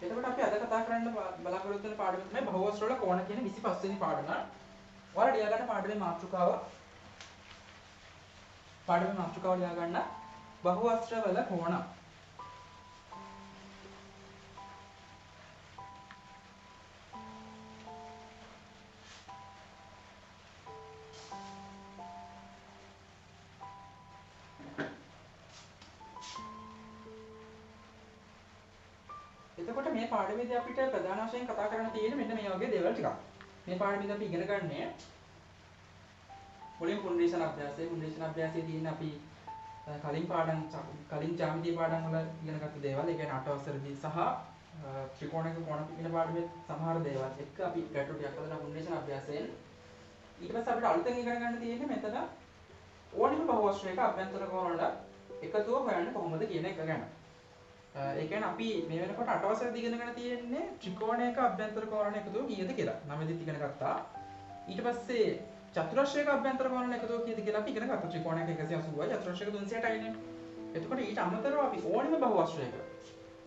එතකොට අපි අද කතා කරන්න බලාපොරොත්තු වෙන පාඩම තමයි බහුවස්ත්‍ර වල කෝණ කියන 25 වෙනි පාඩම. ඔයාලා ලියා ගන්න පාඩමේ මාතෘකාව ලියා ගන්න බහුවස්ත්‍ර වල කෝණ. එතකොට මේ පාඩමේදී අපිට ප්‍රධාන වශයෙන් කතා කරන්න තියෙන්නේ මෙන්න මේ වගේ දේවල් ටිකක්. මේ පාඩමේදී අපි ඉගෙන ගන්නේ මුලින් ෆවුන්ඩේෂන් අභ්‍යාසයේ තියෙන අපි කලින් ජ්‍යාමිතිය පාඩම් වල ඉගෙනගත්තු දේවල්, ඒ කියන්නේ අටවසරදී සහ ත්‍රිකෝණයක කෝණ පිපෙන පාඩමේ සමහර දේවල් එක්ක අපි ගැටලු ටිකක් හදලා ෆවුන්ඩේෂන් අභ්‍යාසයෙන් ඊට පස්සේ අපිට අලුතෙන් ඉගෙන ගන්න තියෙන්නේ මෙතන ඕනිම බහුවස්ත්‍රයක අභ්‍යන්තර කෝණ වල එකතුව හොයන්නේ කොහොමද කියන එක ගැන. ඒ කියන්නේ අපි මේ වෙනකොට අටවසරදී ඉගෙනගෙන තියෙන්නේ ත්‍රිකෝණයක අභ්‍යන්තර කෝණ එකතුව කීයද කියලා. 9 දිත් ඉගෙන ගත්තා. ඊට පස්සේ චතුරස්‍රයක අභ්‍යන්තර කෝණ එකතුව කීයද කියලා අපි ඉගෙන ගත්තා. ත්‍රිකෝණයක 180යි, චතුරස්‍රයක 360යිනේ. එතකොට ඊට අමතරව අපි ඕනිම බහුවස්ත්‍රයක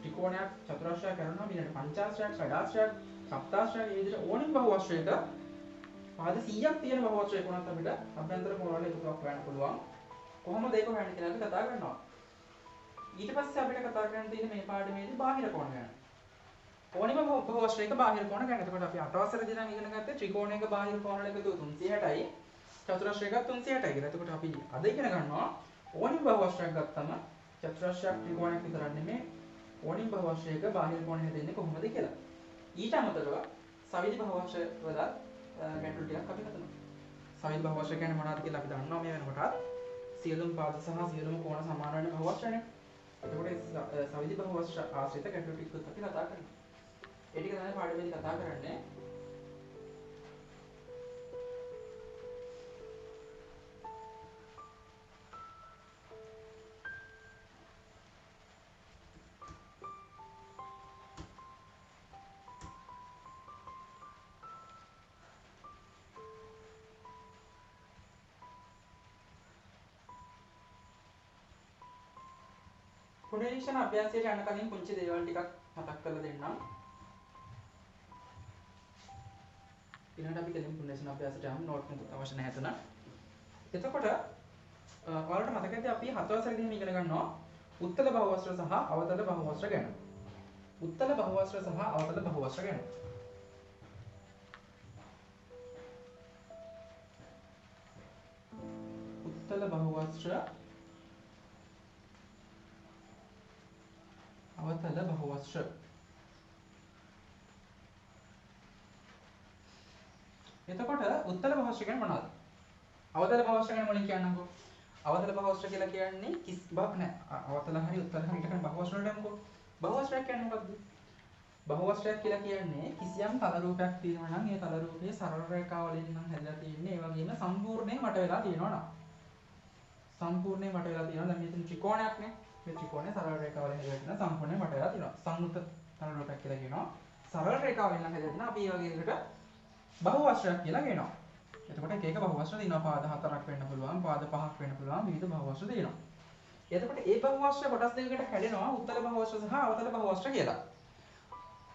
ත්‍රිකෝණයක් චතුරස්‍රයක් කරනවා ඊළඟට පංචාස්‍රයක්, ෂඩාස්‍රයක්, සප්තාස්‍රයක් මේ විදිහට ඕනිම බහුවස්ත්‍රයක පාද 100ක් තියෙන බහුවස්ත්‍රයක උනත් අපිට අභ්‍යන්තර කෝණ වල එකතුවක් හොයන්න පුළුවන්. කොහොමද ඒක හොයන්නේ කියලා අපි කතා කරනවා. ඊට පස්සේ අපිට කතා කරන්න තියෙන්නේ මේ පාඩමේදී බාහිර කෝණ ගැන. ඕනිම බහුවස්ත්‍රයක බාහිර කෝණ ගැන. එතකොට අපි අටවසරදී නම් ඉගෙන ගත්තේ ත්‍රිකෝණයක බාහිර කෝණ වල එකතුව 360යි, චතුරස්‍රයක 360යි කියලා. එතකොට අපි අද ඉගෙන ගන්නවා ඕනිම බහුවස්ත්‍රයක් ගත්තම චතුරස්‍රයක් ත්‍රිකෝණයක් විතරක් නෙමෙයි ඕනිම බහුවස්ත්‍රයක බාහිර කෝණ හැදෙන්නේ කොහොමද කියලා. ඊට අමතරව සවිධි බහුවස්ත්‍ර වල ගැටලු ටිකක් අපි හදනවා. සවිධි බහුවස්ත්‍ර කියන්නේ මොනවද කියලා අපි දන්නවා මේ වෙනකොටත්. සියලුම පාද සහ සියලුම කෝණ සමාන වෙන බහුවස්ත්‍රනේ. එතකොට සවිධි බහුවස්ත්‍ර ආශ්‍රිත ගැටලු ටිකත් අපි කතා කරනවා. ඒ ටික තමයි පාඩමේදී කතා කරන්නේ. ෆවුන්ඩේෂන් අභ්‍යාසයට යන කලින් පුංචි දේවල් ටිකක් මතක් කරලා දෙන්නම්. ඊළඟට අපි කලින් ෆවුන්ඩේෂන් අභ්‍යාසයට යමු. නෝට් මුකුත් අවශ්‍ය නැහැ එතන. එතකොට ඔයාලට මතක ඇති අපි 7 වසරේදී ඉගෙන ගන්නවා උත්තල බහුවස්ත්‍ර සහ අවතල බහුවස්ත්‍ර ගැන. උත්තල බහුවස්ත්‍ර සහ අවතල බහුවස්ත්‍ර ගැන. උත්තල බහුවස්ත්‍ර අවතල බහුවස්ත්‍ර. එතකොට උත්තල බහුවස්ත්‍ර කියන්නේ මොනවද? අවතල බහුවස්ත්‍ර ගැන මුලින් කියන්නම්කෝ. අවතල බහුවස්ත්‍ර කියලා කියන්නේ කිස් බක් නැහැ. අවතල හරි උත්තල හරි ඊට බහුවස්ත්‍ර වලට යමුකෝ. බහුවස්ත්‍රයක් කියන්නේ මොකද්ද? බහුවස්ත්‍රයක් කියලා කියන්නේ කිසියම් තල රූපයක් තියෙනවා නම් ඒ තල රූපයේ සරල රේඛා වලින් නම් හැදලා තියෙන්නේ. ඒ වගේම සම්පූර්ණයෙන් මට වෙලා තියෙනවා නම්. සම්පූර්ණයෙන් මට වෙලා තියෙනවා. දැන් මෙතන ත්‍රිකෝණයක්නේ. මේ ත්‍රිකෝණය සරල රේඛා වලින් හැදලා තියෙනවා. සම්පූර්ණයෙන් මට වෙලා තියෙනවා. සංයුක්ත තල රූපයක් කියලා කියනවා. සරල රේඛා වලින් නම් හැදලා තියෙනවා. අපි මේ වගේ එකට බහුවස්ත්‍රයක් කියලා කියනවා. එතකොට එක එක බහුවස්ත්‍ර තියෙනවා. පාද 4ක් වෙන්න පුළුවන්, පාද 5ක් වෙන්න පුළුවන්. විවිධ බහුවස්ත්‍ර තියෙනවා. එතකොට ඒ බහුවස්ත්‍ර කොටස් දෙකකට හැදෙනවා උත්තල බහුවස්ත්‍ර සහ අවතල බහුවස්ත්‍ර කියලා.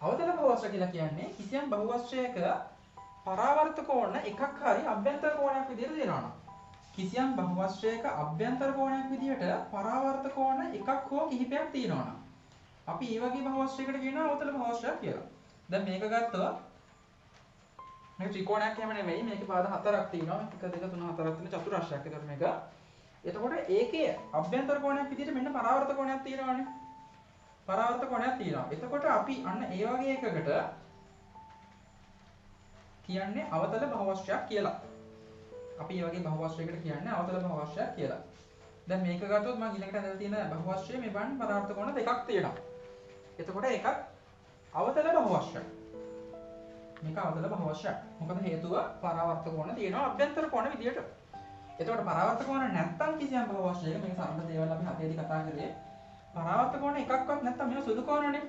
අවතල බහුවස්ත්‍ර කියලා කියන්නේ කිසියම් බහුවස්ත්‍රයක පරාවර්ත කෝණ එකක් හරි අභ්‍යන්තර කෝණයක් විදිහට දෙනවා. කිසියම් බහුවස්ත්‍රයක අභ්‍යන්තර කෝණයක් විදිහට පරාවර්ත කෝණ එකක් හෝ කිහිපයක් තියෙනවා නම් අපි මේ වගේ බහුවස්ත්‍රයකට කියනවා අවතල බහුවස්ත්‍රයක් කියලා. දැන් මේක ගත්තොත් මේක ත්‍රිකෝණයක් එහෙම නෙමෙයි. මේකේ පාද 4ක් තියෙනවා. 1 2 3 4ක් තියෙන චතුරස්‍රයක්. ඒකට මේක. එතකොට ඒකේ අභ්‍යන්තර කෝණයක් විදිහට මෙන්න පරාවර්ත කෝණයක් තියෙනවානේ. පරාවර්ත කෝණයක් තියෙනවා. එතකොට අපි අන්න ඒ වගේ එකකට කියන්නේ අවතල බහුවස්ත්‍රයක් කියලා. අපි මේ වගේ බහුවස්ත්‍රයකට කියන්නේ අවතල බහුවස්ත්‍රයක් කියලා. දැන් මේක ගත්තොත් මම ඊළඟට හදලා තියෙන බහුවස්ත්‍රයේ මේ බන් පරාවර්ත කෝණ දෙකක් තියෙනවා. එතකොට ඒකත් අවතල බහුවස්ත්‍රයක්. මේක අවතල බහුවස්ත්‍රයක්. මොකද හේතුව පරාවර්ත කෝණ තියෙනවා අභ්‍යන්තර කෝණ විදියට. එතකොට පරාවර්ත කෝණ නැත්තම් කිසියම් බහුවස්ත්‍රයක මේක සරල දේවල් අපි හතේදී කතා කරේ. පරාවර්ත කෝණ එකක්වත් නැත්තම් මේක සුළු කෝණනේ.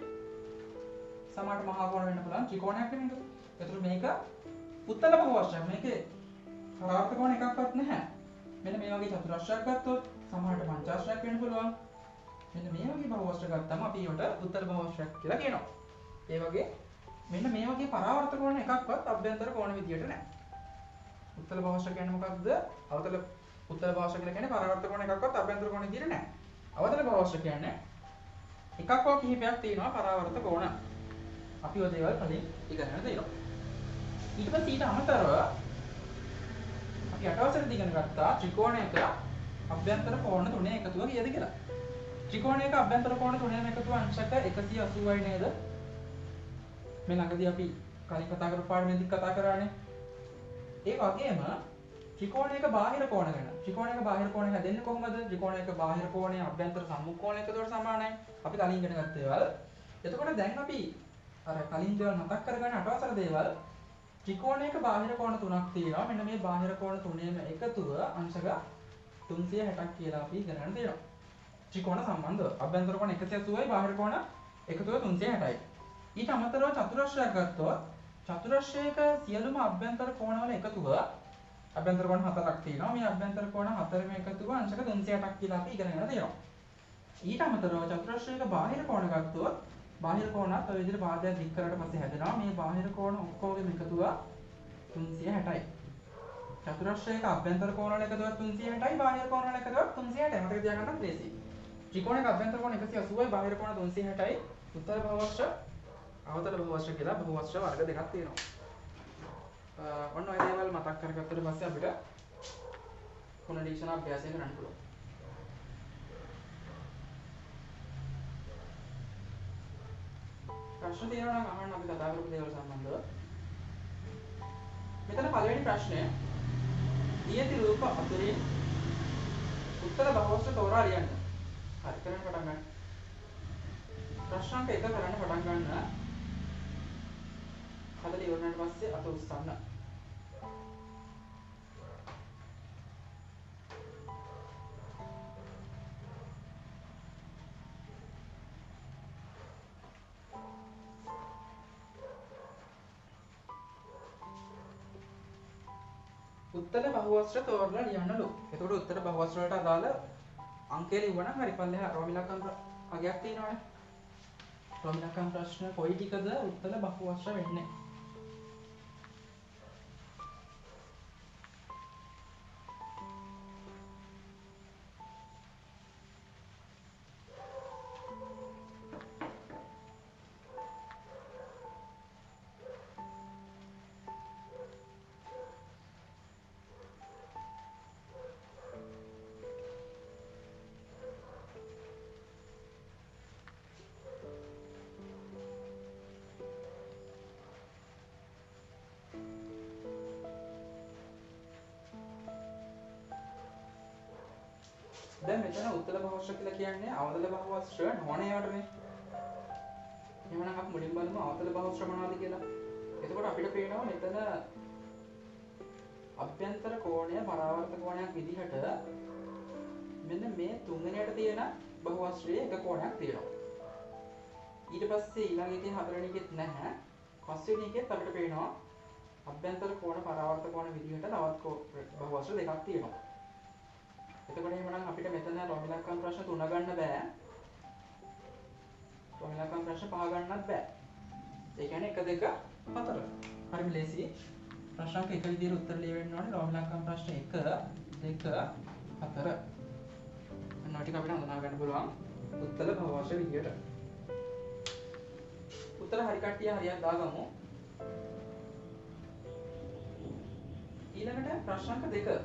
සමහරට මහා කෝණ වෙන්න පුළුවන් ත්‍රිකෝණයක් නෙමෙයිද? එතකොට මේක උත්තල බහුවස්ත්‍රයක්. මේකේ පරාවර්ත කෝණ එකක්වත් නැහැ. මෙන්න මේ වගේ චතුරස්‍රයක් ගත්තොත් සමහරට පංචාස්‍රයක් වෙන්න පුළුවන්. මෙන්න මේ වගේ බහුවස්ත්‍ර ගත්තම අපි ඒකට උත්තර බහුවස්ත්‍රයක් කියලා කියනවා. ඒ වගේ මෙන්න මේ වගේ පරාවර්තක කෝණ එකක්වත් අභ්‍යන්තර කෝණ විදියට නැහැ. උත්තල භාෂා කියන්නේ මොකක්ද? අවතල උත්තල භාෂා කියලා කියන්නේ පරාවර්තක කෝණ එකක්වත් අභ්‍යන්තර කෝණ විදියට නැහැ. අවතල භාෂා කියන්නේ එකක් හෝ කිහිපයක් තියෙනවා පරාවර්තක කෝණ. අපි ඔය දේවල් කලින් ඉගෙනගෙන තියෙනවා. ඊට පස්සේ ඊට අමතරව අපි අටවසරේදී ඉගෙන ගත්තා ත්‍රිකෝණයක අභ්‍යන්තර කෝණ තුනේ එකතුව කීයද කියලා. ත්‍රිකෝණයක අභ්‍යන්තර කෝණ තුනේම එකතුව අංශක 180යි නේද? මේ ළඟදී අපි කලින් කතා කරපු පාඩමේදී කතා කරානේ. ඒ වගේම ත්‍රිකෝණයක බාහිර කෝණ ගැන. ත්‍රිකෝණයක බාහිර කෝණ හැදෙන්නේ කොහොමද? ත්‍රිකෝණයක බාහිර කෝණය අභ්‍යන්තර සම්මුඛ කෝණ එකතුවට සමානයි. අපි කලින් ඉගෙන ගත්ත ඒවල්. එතකොට දැන් අපි අර කලින් දේවල් මතක් කරගන්න අටවසර දේවල් ත්‍රිකෝණයක බාහිර කෝණ තුනක් තියෙනවා. මෙන්න මේ බාහිර කෝණ තුනේම එකතුව අංශක 360ක් කියලා අපි ඉගෙනගෙන තියෙනවා. ත්‍රිකෝණ සම්බන්ධව. අභ්‍යන්තර කෝණ 180යි බාහිර කෝණ එකතුව 360යි. ඊට අමතරව චතුරස්‍රයක් ගත්තොත් චතුරස්‍රයක සියලුම අභ්‍යන්තර කෝණවල එකතුව අභ්‍යන්තර කෝණ 4ක් තියෙනවා. මේ අභ්‍යන්තර කෝණ 4ම එකතුව අංශක 360ක් කියලා අපි ඉගෙනගෙන තියෙනවා. ඊට අමතරව චතුරස්‍රයක බාහිර කෝණ ගත්තොත් බාහිර කෝණත් ඔය විදිහට පාදයක් දික් කරාට පස්සේ හැදෙනවා. මේ බාහිර කෝණ ඔක්කොගේම එකතුව 360යි. චතුරස්‍රයක අභ්‍යන්තර කෝණ වල එකතුව 360යි බාහිර කෝණ වල එකතුව 360යි. මතක තියාගන්නත් ලේසියි. ත්‍රිකෝණයක අභ්‍යන්තර කෝණ 180යි බාහිර කෝණ 360යි. උත්තර භවස්ත්‍ර අවතල භවස්ත්‍ර කියලා භවස්ත්‍ර වර්ග දෙකක් තියෙනවා. ඔන්න ඔය දේවල් මතක් කරගත්තට පස්සේ අපිට පුනරීක්ෂණ අභ්‍යාසය කරන්න පුළුවන්. ප්‍රශ්න තියෙනවා නම් අහන්න අපි කතා කරපු දේවල් සම්බන්ධව. මෙතන පළවෙනි ප්‍රශ්නය නියති රූප අතුරින් උත්තර භවස්ත්‍ර තෝරා ලියන්න. හරි කරන්න පටන් ගන්න. ප්‍රශ්නාංක 1 කරන්න පටන් ගන්න. හදලා ඉවරනට පස්සේ අත උස්සන්න. උත්තර බහුවස්ත්‍ර තෝරලා ලියන්නලු. එතකොට උත්තර බහුවස්ත්‍ර වලට අදාළ අංකය ලියවනම් හරි පල්ලෙහා රෝමිලකම් අගයක් තියෙනවනේ. රෝමිලකම් ප්‍රශ්න කොයි ටිකද උත්තර බහුවස්ත්‍ර වෙන්නේ? දැන් මෙතන උත්තර බහුවස්ත්‍ර කියලා කියන්නේ අවතල බහුවස්ත්‍ර නොවන ඒවාටනේ. එහෙනම් අපි මුලින් බලමු අවතල බහුවස්ත්‍ර මොනවද කියලා. එතකොට අපිට පේනවා මෙතන අභ්‍යන්තර කෝණය පරාවර්තක කෝණයක් විදිහට මෙන්න මේ තුන්වෙනියට තියෙන බහුවස්ත්‍රයේ එක කෝණයක් තියෙනවා. ඊට පස්සේ ඊළඟ එකේ හතරවෙනි එකෙත් නැහැ. පස්වෙනි එකෙත් අපිට පේනවා අභ්‍යන්තර කෝණ පරාවර්තක කෝණ විදිහට තවත් බහුවස්ත්‍ර දෙකක් තියෙනවා. එතකොට එහෙනම් අපිට මෙතන රෝමිලකම් ප්‍රශ්න 3 ගන්න බෑ. රෝමිලකම් ප්‍රශ්න 5 ගන්නත් බෑ. ඒ කියන්නේ 1 2 4. හරිම ලේසි. ප්‍රශ්නක එක විදිහට උත්තර ලියවෙන්න ඕනේ. රෝමිලකම් ප්‍රශ්න 1 2 4. අන්න ටික අපිට හඳුනා ගන්න පුළුවන් උත්තර භවස්ත්‍ර විදිහට. උත්තර හරි කට්ටිය හරියක් දාගමු. ඊළඟට ප්‍රශ්නක 2.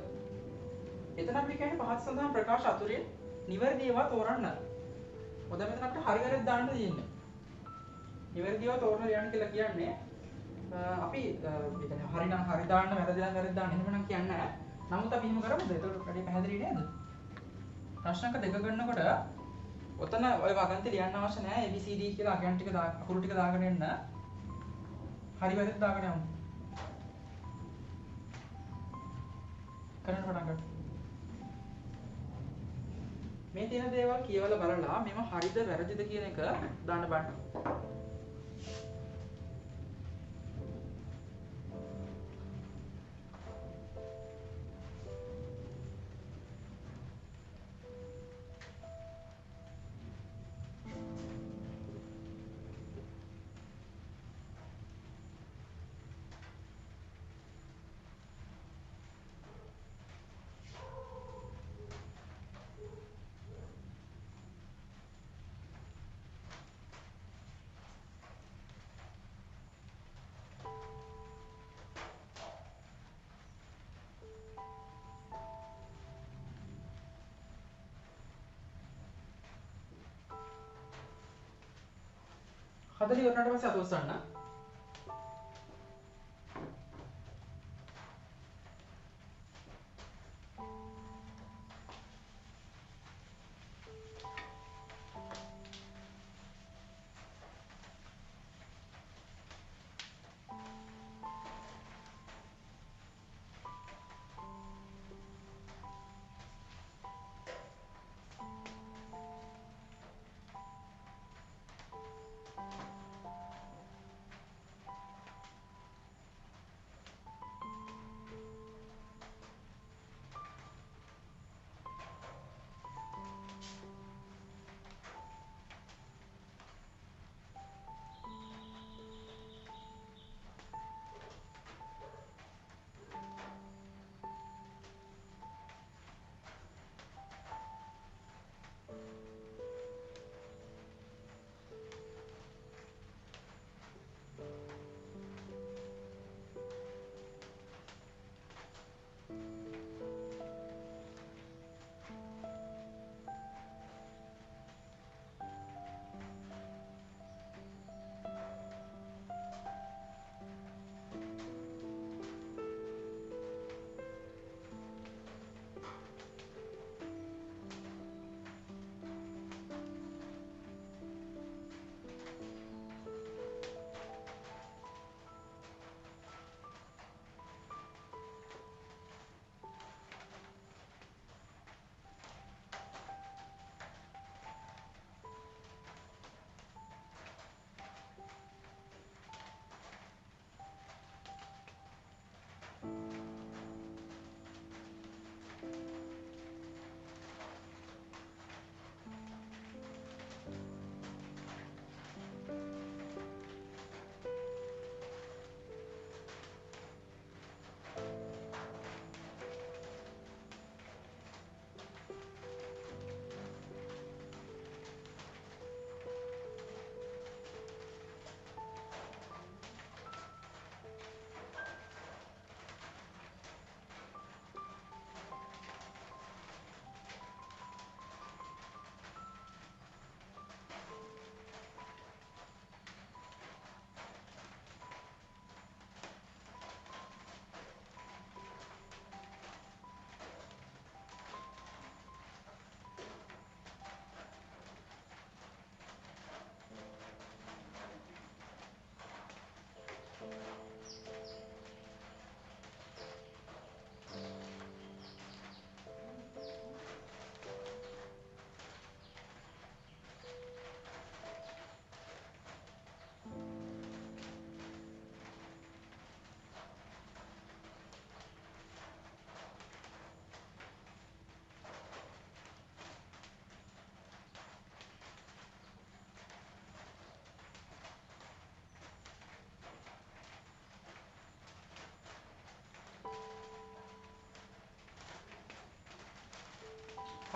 එතන අපිට කියන්නේ පහත් සඳහන් ප්‍රකාශ අතුරින් නිවැරදි ඒවා තෝරන්න. මොකද මෙතන අපිට හරි වැරදි දාන්න තියෙන්නේ. නිවැරදි ඒවා තෝරලා ලියන්න කියලා කියන්නේ අපි කියන්නේ හරි නම් හරි දාන්න වැරදි නම් වැරදි දාන්න එහෙම නම් කියන්නේ නැහැ. නමුත් අපි එහෙම කරමුද? ඒක වැඩි පැහැදිලි නේද? ප්‍රශ්නක 2 ගන්නකොට ඔතන ඔය වගන්ති ලියන්න අවශ්‍ය නැහැ. ABCD කියලා අගයන් ටික අකුරු ටික දාගෙන එන්න. හරි වැරදි දාගෙන යමු. කරන්න පටන් ගන්න. මේ තියෙන දේවල් කියවලා බලලා මේව හරිද වැරදිද කියන එක දාන්න බලන්න. හදලා ඉවරනට පස්සේ අත උස්සන්න.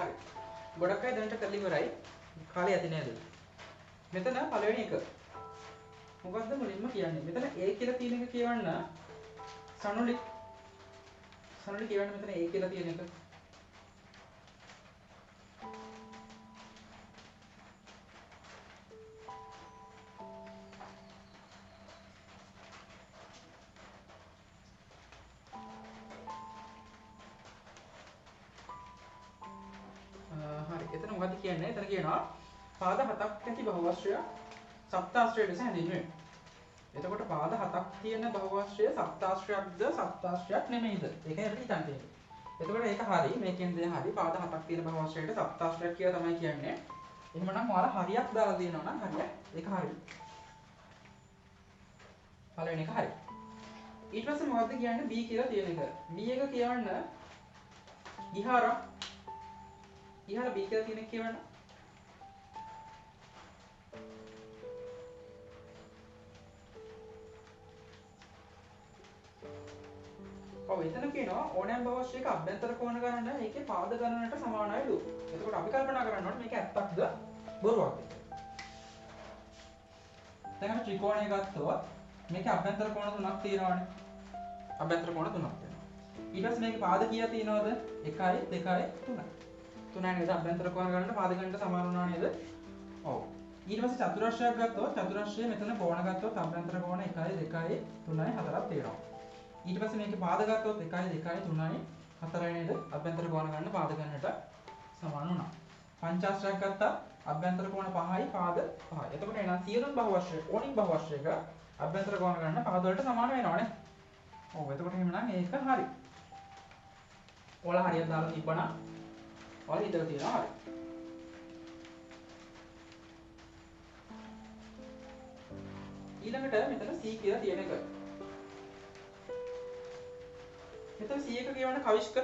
හරි. ගොඩක් අය දැනට කරලා ඉවරයි. කාලය ඇති නේද? මෙතන පළවෙනි එක. මොකද්ද මුලින්ම කියන්නේ? මෙතන A කියලා තියෙන එක කියවන්න සනුලි කියවන්න මෙතන A කියලා තියෙන එක. හරි. එතන මොකද්ද කියන්නේ? එතන කියනවා පාද හතක් ඇති බහුවස්ත්‍රය සප්තාශ්‍රය ලෙස හැඳින්වේ. එතකොට පාද හතක් තියෙන බහුවස්ත්‍රය සප්තාශ්‍රයක්ද සප්තාශ්‍රයක් නෙමෙයිද? ඒකයි අපිට හිතන්න තියෙන්නේ. එතකොට ඒක හරි. මේ කියන දේ හරි. පාද හතක් තියෙන බහුවස්ත්‍රයට සප්තාශ්‍රයක් කියලා තමයි කියන්නේ. එහෙමනම් ඔයාලා හරියක් දාලා දෙනවා නම් හරිය. ඒක හරි. පළවෙනි එක හරි. ඊට පස්සේ මොකද්ද කියන්නේ? B කියලා තියෙන එක. B එක කියවන්න විහාර B කියලා තියෙන එක කියවන්න. ඔව් එතන කියනවා ඕනෑම බහුවස්ත්‍රයක අභ්‍යන්තර කෝණ ගණන ඒකේ පාද ගණනට සමානයිලු. එතකොට අපි කල්පනා කරන්න ඕනේ මේක ඇත්තක්ද බොරුවක්ද කියලා. දැන් අපි ත්‍රිකෝණය ගත්තොත් මේකේ අභ්‍යන්තර කෝණ තුනක් තියෙනවානේ. අභ්‍යන්තර කෝණ තුනක් තියෙනවා. ඊට පස්සේ මේකේ පාද කීයක් තියෙනවද? 1 2 3. 3 නේද? අභ්‍යන්තර කෝණ ගණන පාද ගණනට සමාන වුණා නේද? ඔව්. ඊට පස්සේ චතුරස්‍රයක් ගත්තොත් චතුරස්‍රයේ මෙතන කෝණ ගත්තොත් අභ්‍යන්තර කෝණ 1 2 3 4ක් තියෙනවා. ඊට පස්සේ මේකේ පාද ගත්තොත් 1 2 3 4යි නේද? අභ්‍යන්තර කෝණ ගන්න පාද ගන්නට සමාන වුණා. පංචාශ්‍රයක් ගත්තා අභ්‍යන්තර කෝණ 5යි පාද 5යි. එතකොට එහෙනම් සියලුම බහුවශ්‍රය ඕනින් බහුවශ්‍රයක අභ්‍යන්තර කෝණ ගන්න පාද වලට සමාන වෙනවනේ. ඔව් එතකොට එහෙනම් ඒක හරි. ඔයාලා හරියට දාලා තිබ්බනම් ඔයාලා හිතලා තියෙනවා හරි. ඊළඟට මෙතන C කියලා තියෙන එක. මෙතන C එක කියවන කවිෂ්ක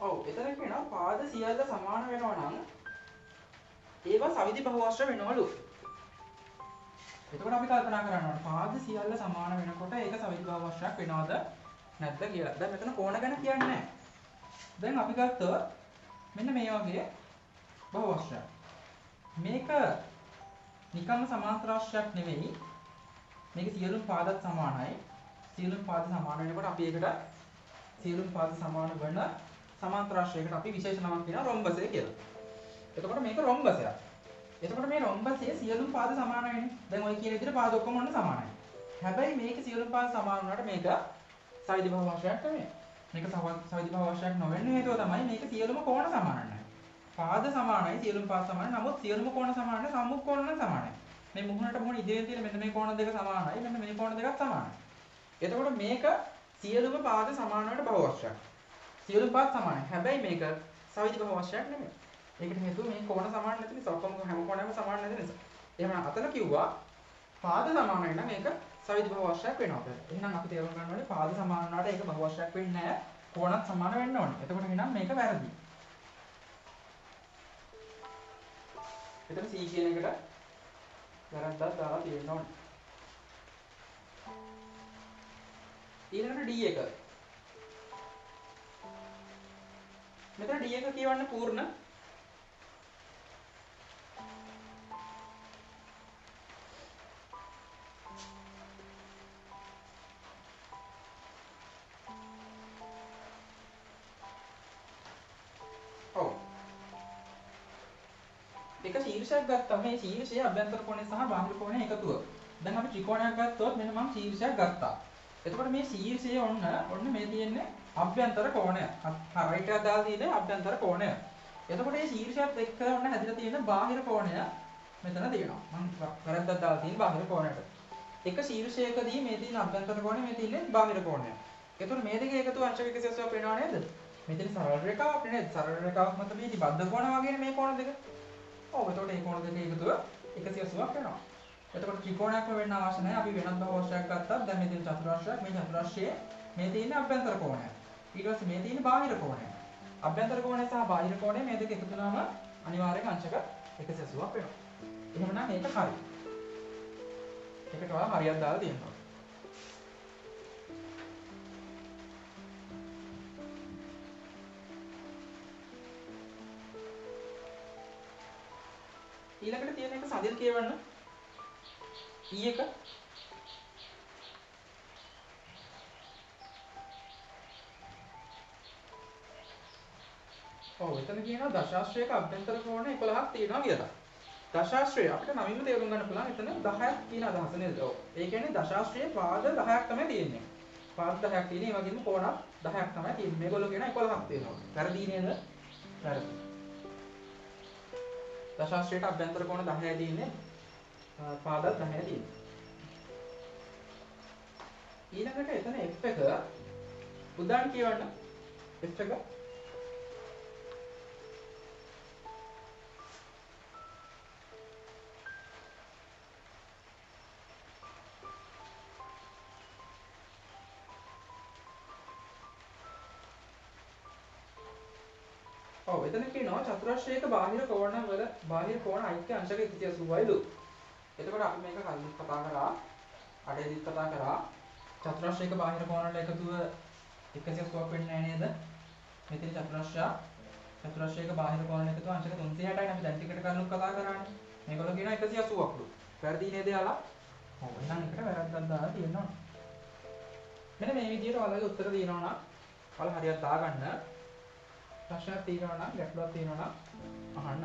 ඔව් එතන කියනවා පාද සියල්ල සමාන වෙනවා නම් ඒවා සවිධි බහුවශ්‍ර වෙනවලු. එතකොට අපි කල්පනා කරන්න ඕනේ පාද සියල්ල සමාන වෙනකොට ඒක සවිධි බහුවශ්‍රයක් වෙනවද නැද්ද කියලා. දැන් මෙතන කෝණ ගැන කියන්නේ නැහැ. දැන් අපි ගත්තොත් මෙන්න මේ වගේ බහුවශ්‍රයක්. මේක නිකම්ම සමාන්තරාශ්‍රයක් නෙවෙයි. මේක සියලුම පාදත් සමානයි. සියලුම පාද සමාන වෙනකොට අපි ඒකට සියලුම පාද සමාන වෙන සමාන්තරාශ්‍රයකට අපි විශේෂ නමක් කියනවා රොම්බසය කියලා. එතකොට මේක රොම්බසයක්. එතකොට මේ රොම්බසයේ සියලුම පාද සමාන වෙන්නේ. දැන් ඔය කියන විදිහට පාද ඔක්කොම ඔන්න සමානයි. හැබැයි මේක සියලුම පාද සමාන වුණාට මේක සවිධි බහුවශ්‍රයක් නෙමෙයි. මේක සවිධි බහුවශ්‍රයක් නොවෙන්න හේතුව තමයි මේක සියලුම කෝණ සමාන නැහැ. පාද සමානයි සියලුම පාද සමානයි. නමුත් සියලුම කෝණ සමාන නැහැ. සම්මුඛ කෝණ නම් සමානයි. මේ මුහුණට මුහුණ ඉදිරියෙන් තියෙන මෙන්න මේ කෝණ දෙක සමානයි. මෙන්න මේ කෝණ දෙකත් සමානයි. එතකොට මේක සියලුම පාද සමාන වලට බහුවශ්‍රයක්. සියලුම පාද සමානයි. හැබැයි මේක සවිධි බහුවශ්‍රයක් නෙමෙයි. ඒකට හේතුව මේ කෝණ සමාන නැති නිසා ඔක්කොම හැම කොනම සමාන නැති නිසා. එහෙනම් අතන කිව්වා පාද සමානයි නම් මේක සවිධි බහුවශ්‍රයක් වෙනවා කියලා. එහෙනම් අපි තේරුම් ගන්න ඕනේ පාද සමාන වුණාට ඒක බහුවශ්‍රයක් වෙන්නේ නැහැ. කෝණත් සමාන වෙන්න ඕනේ. එතකොට එහෙනම් මේක වැරදි. එතන C කියන එකට වැරද්දක් දාලා තියෙන්න ඕනේ. ඊළඟට D එක. මෙතන D එක කියවන්න පූර්ණ එක ශීර්ෂයක් ගත්තා. මේ ශීර්ෂයේ අභ්‍යන්තර කෝණය සහ බාහිර කෝණය එකතුව. දැන් අපි ත්‍රිකෝණයක් ගත්තොත් මෙන්න මම ශීර්ෂයක් ගත්තා. එතකොට මේ ශීර්ෂයේ ඔන්න මේ තියෙන්නේ අභ්‍යන්තර කෝණය. රයිට් එක දාලා තියෙන්නේ අභ්‍යන්තර කෝණය. එතකොට මේ ශීර්ෂයත් එක්ක ඔන්න හැදිලා තියෙන බාහිර කෝණය මෙතන තියෙනවා. මම වැරද්දක් දාලා තියෙන බාහිර කෝණයට. එක ශීර්ෂයකදී මේ තියෙන අභ්‍යන්තර කෝණය මේ තියෙන්නේ බාහිර කෝණය. එතකොට මේ දෙකේ එකතු අංශක 180ක් වෙනව නේද? මෙතන සරල රේඛාවක් නේද? සරල රේඛාවක් මත මේ බද්ධ කෝණ වගේනේ මේ කෝණ දෙක. ඔව් එතකොට මේ කෝණ දෙකේ එකතුව 180ක් වෙනවා. එතකොට ත්‍රිකෝණයක්ම වෙන්න අවශ්‍ය නැහැ. අපි වෙනත් බහුවශ්‍රයක් ගත්තත් දැන් මේ තියෙන චතුරාශ්‍රයක් මේ චතුරාශ්‍රයේ මේ තියෙන අභ්‍යන්තර කෝණය. ඊට පස්සේ මේ තියෙන බාහිර කෝණය. අභ්‍යන්තර කෝණය සහ බාහිර කෝණය මේ දෙක එකතු වුණාම අනිවාර්යෙන් අංශක 180ක් වෙනවා. එහෙමනම් මේක හරි. ඒකට ඔයාලා හරියක් දාලා තියෙනවා. ඊළඟට තියෙන එක සඳිල් කියවන්න. E එක ඔව් එතන කියනවා දශාශ්‍රයක අභ්‍යන්තර කෝණ 11ක් තියෙනවා කියලා. දශාශ්‍රය අපිට නමින්ම තේරුම් ගන්න පුළුවන් එතන 10ක් කියන අදහස නේද? ඔව්. ඒ කියන්නේ දශාශ්‍රයේ පාද 10ක් තමයි තියෙන්නේ. පාද 10ක් තියෙන, ඒ වගේම කෝණ 10ක් තමයි තියෙන්නේ. මේගොල්ලෝ කියන 11ක් තියෙනවා. වැරදි නේද? වැරදි. දශාශ්‍රයට අභ්‍යන්තර කෝණ 10යි තියෙන්නේ. පාද 10යි තියෙන්නේ. ඊළඟට එතන F එක උදාහරණ කියවන්න. F එක ඔව් එතන කියනවා චතුරාශ්‍රයක බාහිර කෝණ වල බාහිර කෝණ අයික්‍ය අංශක 180යිලු. එතකොට අපි මේක කලින් කතා කරා අඩේදිත් කතා කරා චතුරාශ්‍රයක බාහිර කෝණ වල එකතුව 180ක් වෙන්නේ නැහැ නේද? මෙතන චතුරාශ්‍රයක බාහිර කෝණ එකතුව අංශක 360යි අපි දැන් ටිකට කලින් කතා කරානේ. මේගොල්ලෝ කියනවා 180ක්ලු. වැරදි නේද යාලා? ඔව් එහෙනම් එකට වැරද්දක් දාලා තියෙනවා. මෙන්න මේ විදිහට ඔයාලගේ උත්තර දිනනවා නම් ඔයාලා හරියට දාගන්න. ප්‍රශ්නයක් තියෙනවා නම් ගැටලුවක් තියෙනවා නම් අහන්න.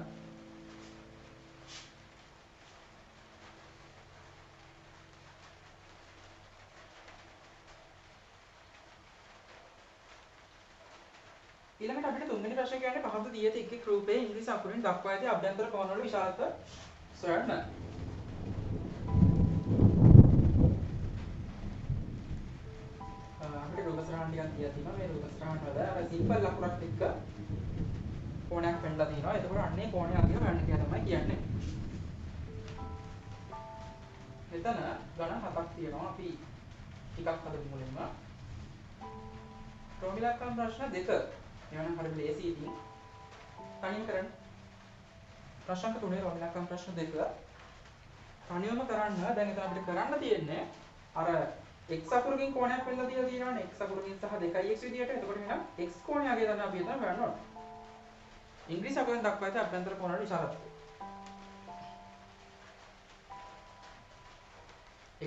ඊළඟට අපිට තුන්වෙනි ප්‍රශ්නේ කියන්නේ පහත දී ඇති එක් එක් රූපයේ ඉංග්‍රීසි අකුරින් දක්වා ඇති අභ්‍යන්තර කෝණවල විශාලත්ව සොයන්න. අපිට රූප සටහන් ටිකක් තියලා තියෙනවා. මේ රූප සටහන් වල අර සිම්පල් අකුරක් එක්ක කෝණයක් පෙන්නලා තියෙනවා. එතකොට අන්නේ කෝණය අගය හොයන්න කියලා තමයි කියන්නේ. මෙතන ගණන් හතක් තියෙනවා. අපි ටිකක් හදමු මුලින්ම. ප්‍රෝමිලක්කම් ප්‍රශ්න දෙක. එවනම් හරියට ලේසි ඉතින්. තනියම කරන්න. ප්‍රශ්න 3 ප්‍රෝමිලක්කම් ප්‍රශ්න දෙක. තනියම කරන්න. දැන් එතන අපිට කරන්න තියෙන්නේ අර x අකුරකින් කෝණයක් පෙන්නලා තියලා තියෙනවානේ. x අකුරකින් සහ 2x විදියට. එතකොට එහෙනම් x කෝණය අගය තමයි අපි එතන හොයන්න ඕනේ. ඉංග්‍රීසි අකුරෙන් දක්වා ඇති අභ්‍යන්තර කෝණ වල විශාලත්වය.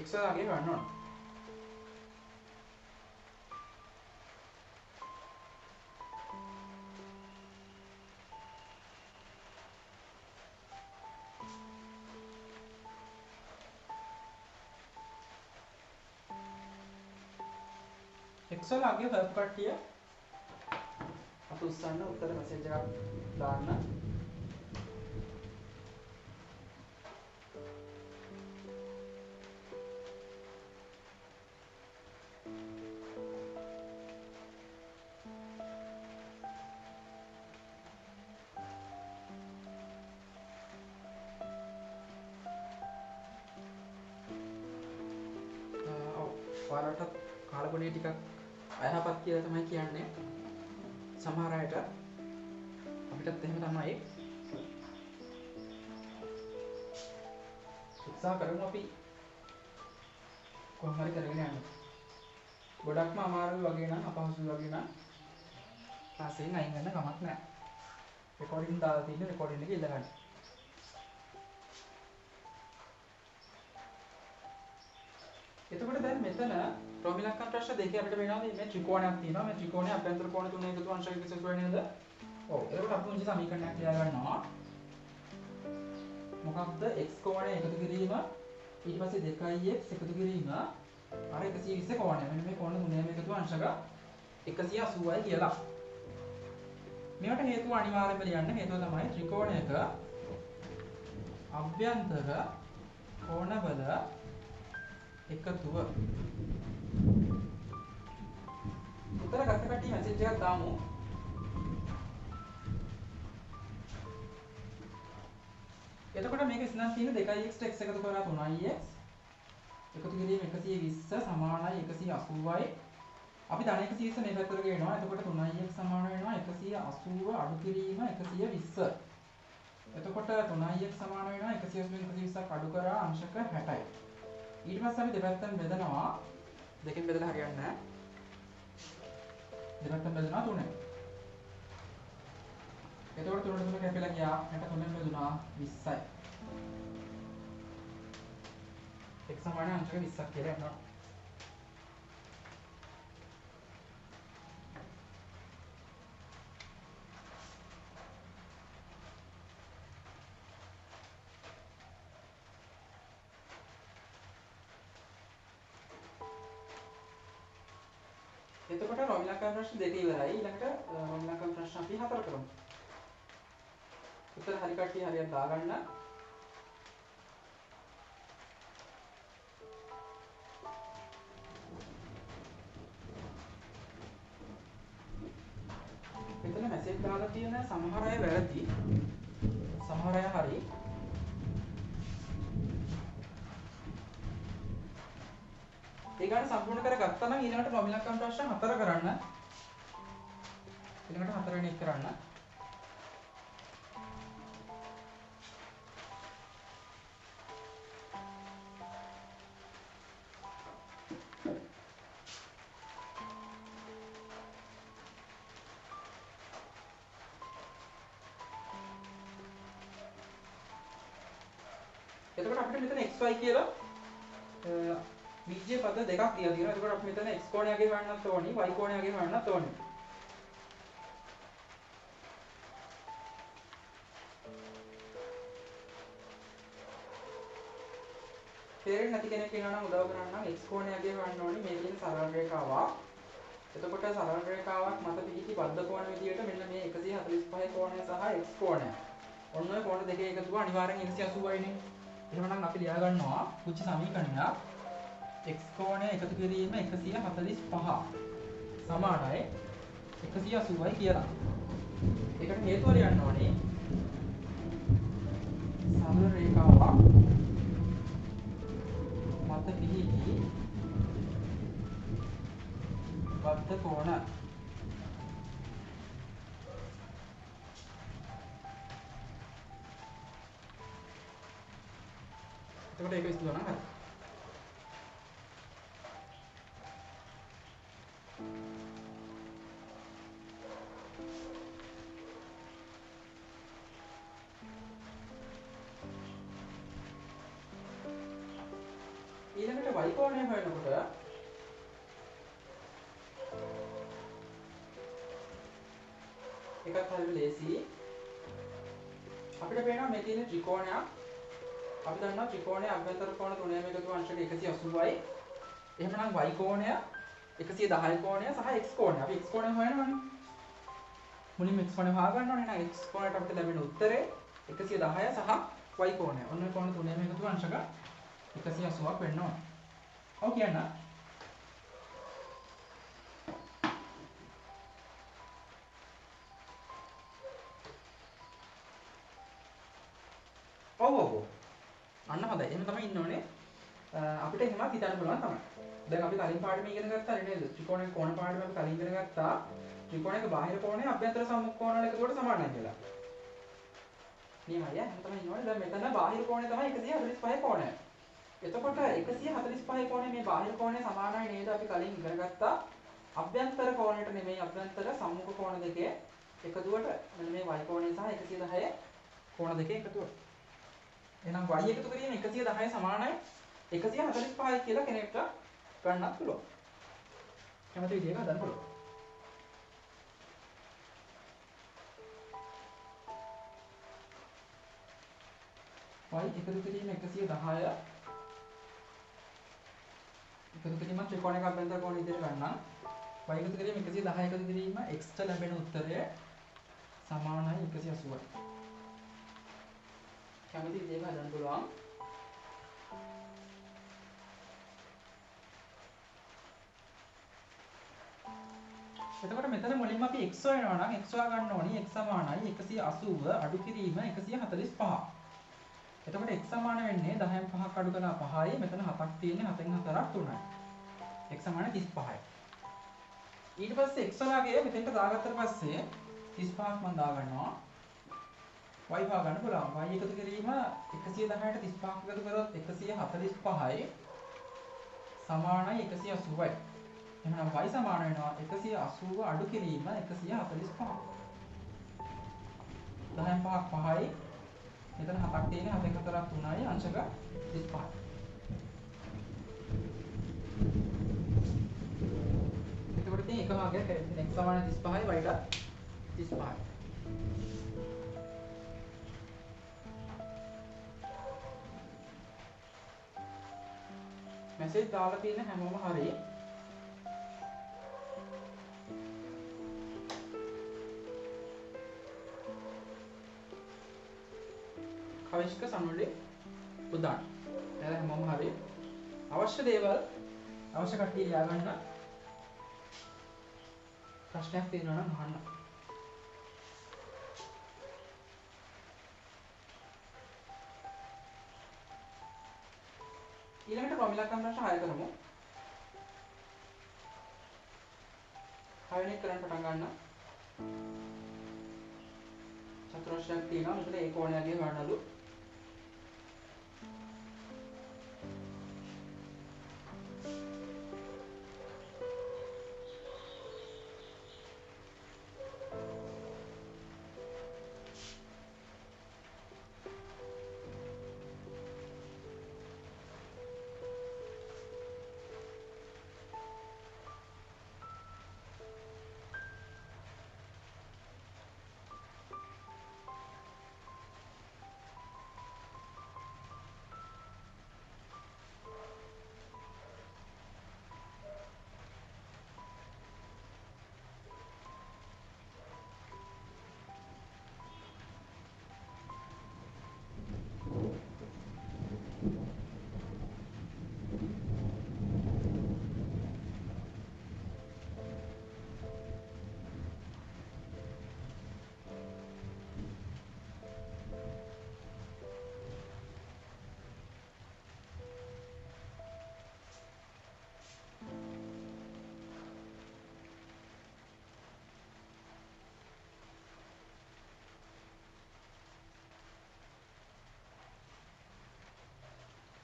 x අගය හොයන්න ඕනේ. x වල අගය හොයපු කට්ටිය අත උස්සන්න උත්තර මෙසේජ් එකක් දාන්න. ඔයාලට කාලගුණය ටිකක් අයහපත් කියලා තමයි කියන්නේ. සමහර අයට අපිටත් එහෙම තමයි. උත්සාහ කරමු අපි කොහොම හරි කරගෙන යන්න. ගොඩක්ම අමාරුයි වගේ නම් අපහසුයි වගේ නම් තාසෙන් අයින් වෙන්න කමක් නැහැ. රෙකෝඩින් දාලා තියෙන රෙකෝඩින් එක ඉල්ල ගන්න. එතකොට දැන් මෙතන ප්‍රෝමිලක්කම් ප්‍රශ්න දෙකේ අපිට වෙනවා මේ ත්‍රිකෝණයක් තියෙනවා. මේ ත්‍රිකෝණයේ අභ්‍යන්තර කෝණ තුන එකතු අංශයක කිසිදු වෙන්නේ නේද? ඔව්. එතකොට අපි මුංජි සමීකරණයක් ලියා ගන්නවා. මොකක්ද x කෝණය එකතු කිරීම ඊට පස්සේ 2x එකතු කිරීම අර 120 කෝණය. මෙන්න මේ කෝණ තුනේම එකතු අංශක 180යි කියලා. මේවට හේතුව අනිවාර්යයෙන්ම ලියන්න. හේතුව තමයි ත්‍රිකෝණයක අභ්‍යන්තර කෝණවල එකතුව. උත්තර ගත්ත කට්ටිය මැසේජ් එකක් දාමු. එතකොට මේක ඉස්සෙල්ලා තියෙන 2x x එකතු කරලා 3x එකතු කිරීම 120 සමානයි 180යි. අපි ධන 120 මේ පැත්තට ගේනවා. එතකොට 3x සමාන වෙනවා 180 අඩු කිරීම 120. එතකොට 3x සමාන වෙනවා 120ක් අඩු කරා අංශක 60යි. ඊට පස්සේ අපි දෙපැත්තෙන් බෙදනවා. දෙකෙන් බෙදලා හරියන්නේ නැහැ. දෙපැත්තෙන් බෙදනවා 3. එතකොට 3 කැපිලා ගියා. 63ෙන් බෙදුනා 20යි. x සමාන අංශක 20ක් කියලා එනවා. එතකොට රෝමිලක්කම් ප්‍රශ්න දෙක ඉවරයි. ඊළඟට රෝමිලක්කම් ප්‍රශ්න අපි 4 කරමු. උත්තර හරි කට්ටිය හරියට දාගන්න. මෙතන මැසේජ් දාලා තියෙන සමහර අය වැරදි. සමහර අය හරි. ඒ ගන්න සම්පූර්ණ කරගත්තා නම් ඊළඟට රෝමිලක්කම් ප්‍රශ්න 4 කරන්න. ඊළඟට 4 වෙනි එක කරන්න. එතකොට අපිට මෙතන xy කියලා බීජ පද දෙකක් දීලා තියෙනවා. එතකොට අපි මෙතන x කෝණය අගේ හොයන්නත් ඕනි, y කෝණය අගේ හොයන්නත් ඕනි. තේරෙන්නේ නැති කෙනෙක් ඉන්නවා නම් උදව් කරන්න නම් x කෝණය අගේ හොයන්න ඕනි. මේ කියන සරල රේඛාවක්. එතකොට සරල රේඛාවක් මත පිහිටි බද්ධ කෝණ විදියට මෙන්න මේ 145 කෝණය සහ x කෝණය. ඔන්න ඔය කෝණ දෙකේ එකතුව අනිවාර්යෙන් 180යි නේ. එහෙනම් අපි ලියා ගන්නවා පුංචි සමීකරණයක් x කෝණය එකතු කිරීම 145 සමානයි 180යි කියලා. ඒකට හේතුව ලියන්න ඕනේ සරල රේඛාවක් මත පිහිටි බද්ධ කෝණ. එතකොට ඒක විශ්ලේෂණය නම් හරි. ඊළඟට y කෝණය හොයනකොට එකක් හරියට ලේසි. අපිට පේනවා මේ තියෙන ත්‍රිකෝණයක්. අපි දන්නවා ත්‍රිකෝණයේ අභ්‍යන්තර කෝණ තුනේම එකතු අංශක 180යි. එහෙමනම් y කෝණය 110 කෝණය සහ x කෝණය. අපි x කෝණය හොයනවානේ. මුලින්ම x කෝණය හොයා ගන්න ඕනේ. එහෙනම් x කෝණයට අපිට ලැබෙන උත්තරේ 110 සහ y කෝණය. ඔන්න ඔය කෝණ තුනේම එකතු අංශක 180ක් වෙන්න ඕනේ. ඔව් කියන්න. ඔව්. අන්න හොඳයි. එහෙම තමයි ඉන්න ඕනේ. අපිට එහෙමත් හිතන්න පුළුවන් තමයි. දැන් අපි කලින් පාඩමේ ඉගෙන ගත්තා නේද? ත්‍රිකෝණයක කෝණ පාඩමේ අපි කලින් ඉගෙන ගත්තා. ත්‍රිකෝණයක බාහිර කෝණය අභ්‍යන්තර සම්මුඛ කෝණ වල එකතුවට සමානයි කියලා. නියමයි. එහෙම තමයි ඉන්න ඕනේ. දැන් මෙතන බාහිර කෝණය තමයි 145 කෝණය. එතකොට 145 කෝණය මේ බාහිර කෝණය සමානයි නේද? අපි කලින් ඉගෙන ගත්තා. අභ්‍යන්තර කෝණයට නෙමෙයි අභ්‍යන්තර සම්මුඛ කෝණ දෙකේ එකතුවට මෙන්න මේ y කෝණය සහ 110 කෝණ දෙකේ එකතුවට. එහෙනම් y එකතු කිරීම 110 සමානයි 145යි කියලා කෙනෙක්ට ගන්නත් පුළුවන්. කැමති විදිහක හදන්න පුළුවන්. y එකතු කිරීම 110 එකතු කිරීම ත්‍රිකෝණයක අභ්‍යන්තර කෝණ විදිහට ගන්නම්. y එකතු කිරීම 110 එකතු කිරීම x ට ලැබෙන උත්තරය සමානයි 180යි. කැමති විදිහක හදන්න පුළුවන්. එතකොට මෙතන මුලින්ම අපි x හොයනවා නම් x හොයා ගන්න ඕනි x සමානයි 180 අඩු කිරීම 145. එතකොට x සමාන වෙන්නේ 10න් 5ක් අඩු කළා 5යි. මෙතන 7ක් තියෙන්නේ 7න් 4ක් 3යි. x සමාන 35යි. ඊට පස්සේ x වලගේ මෙතෙන්ට දාගත්තට පස්සේ 35ක් මම දා ගන්නවා. y හොයා ගන්න පුළුවන්. y එකතු කිරීම 110ට 35ක් එකතු කරොත් 145යි සමානයි 180යි. එහෙනම් y සමාන වෙනවා 180 අඩු කිරීම 145. 10න් 5ක් 5යි. මෙතන 7ක් තියෙන්නේ 7න් 4ක් 3යි අංශක 35. එතකොට ඉතින් එක භාගයක් x සමාන 35යි y ට 35යි. මෙසේජ් දාලා තියෙන හැමෝම හරි. කවිෂ්ක සම්මුලේ උදාන. එයාලා හැමෝම හරි. අවශ්‍ය දේවල් අවශ්‍ය කට්ටිය ලියා ගන්න. ප්‍රශ්නයක් තියෙනවා නම් අහන්න. ඊළඟට ප්‍රමිලක්කම් ප්‍රශ්න 6 කරමු. 6 වෙනි කරන් පටන් ගන්න. චතුරස්‍රයක් තියෙනවා. මෙතන ඒ කෝණයගේ වර්ණලු.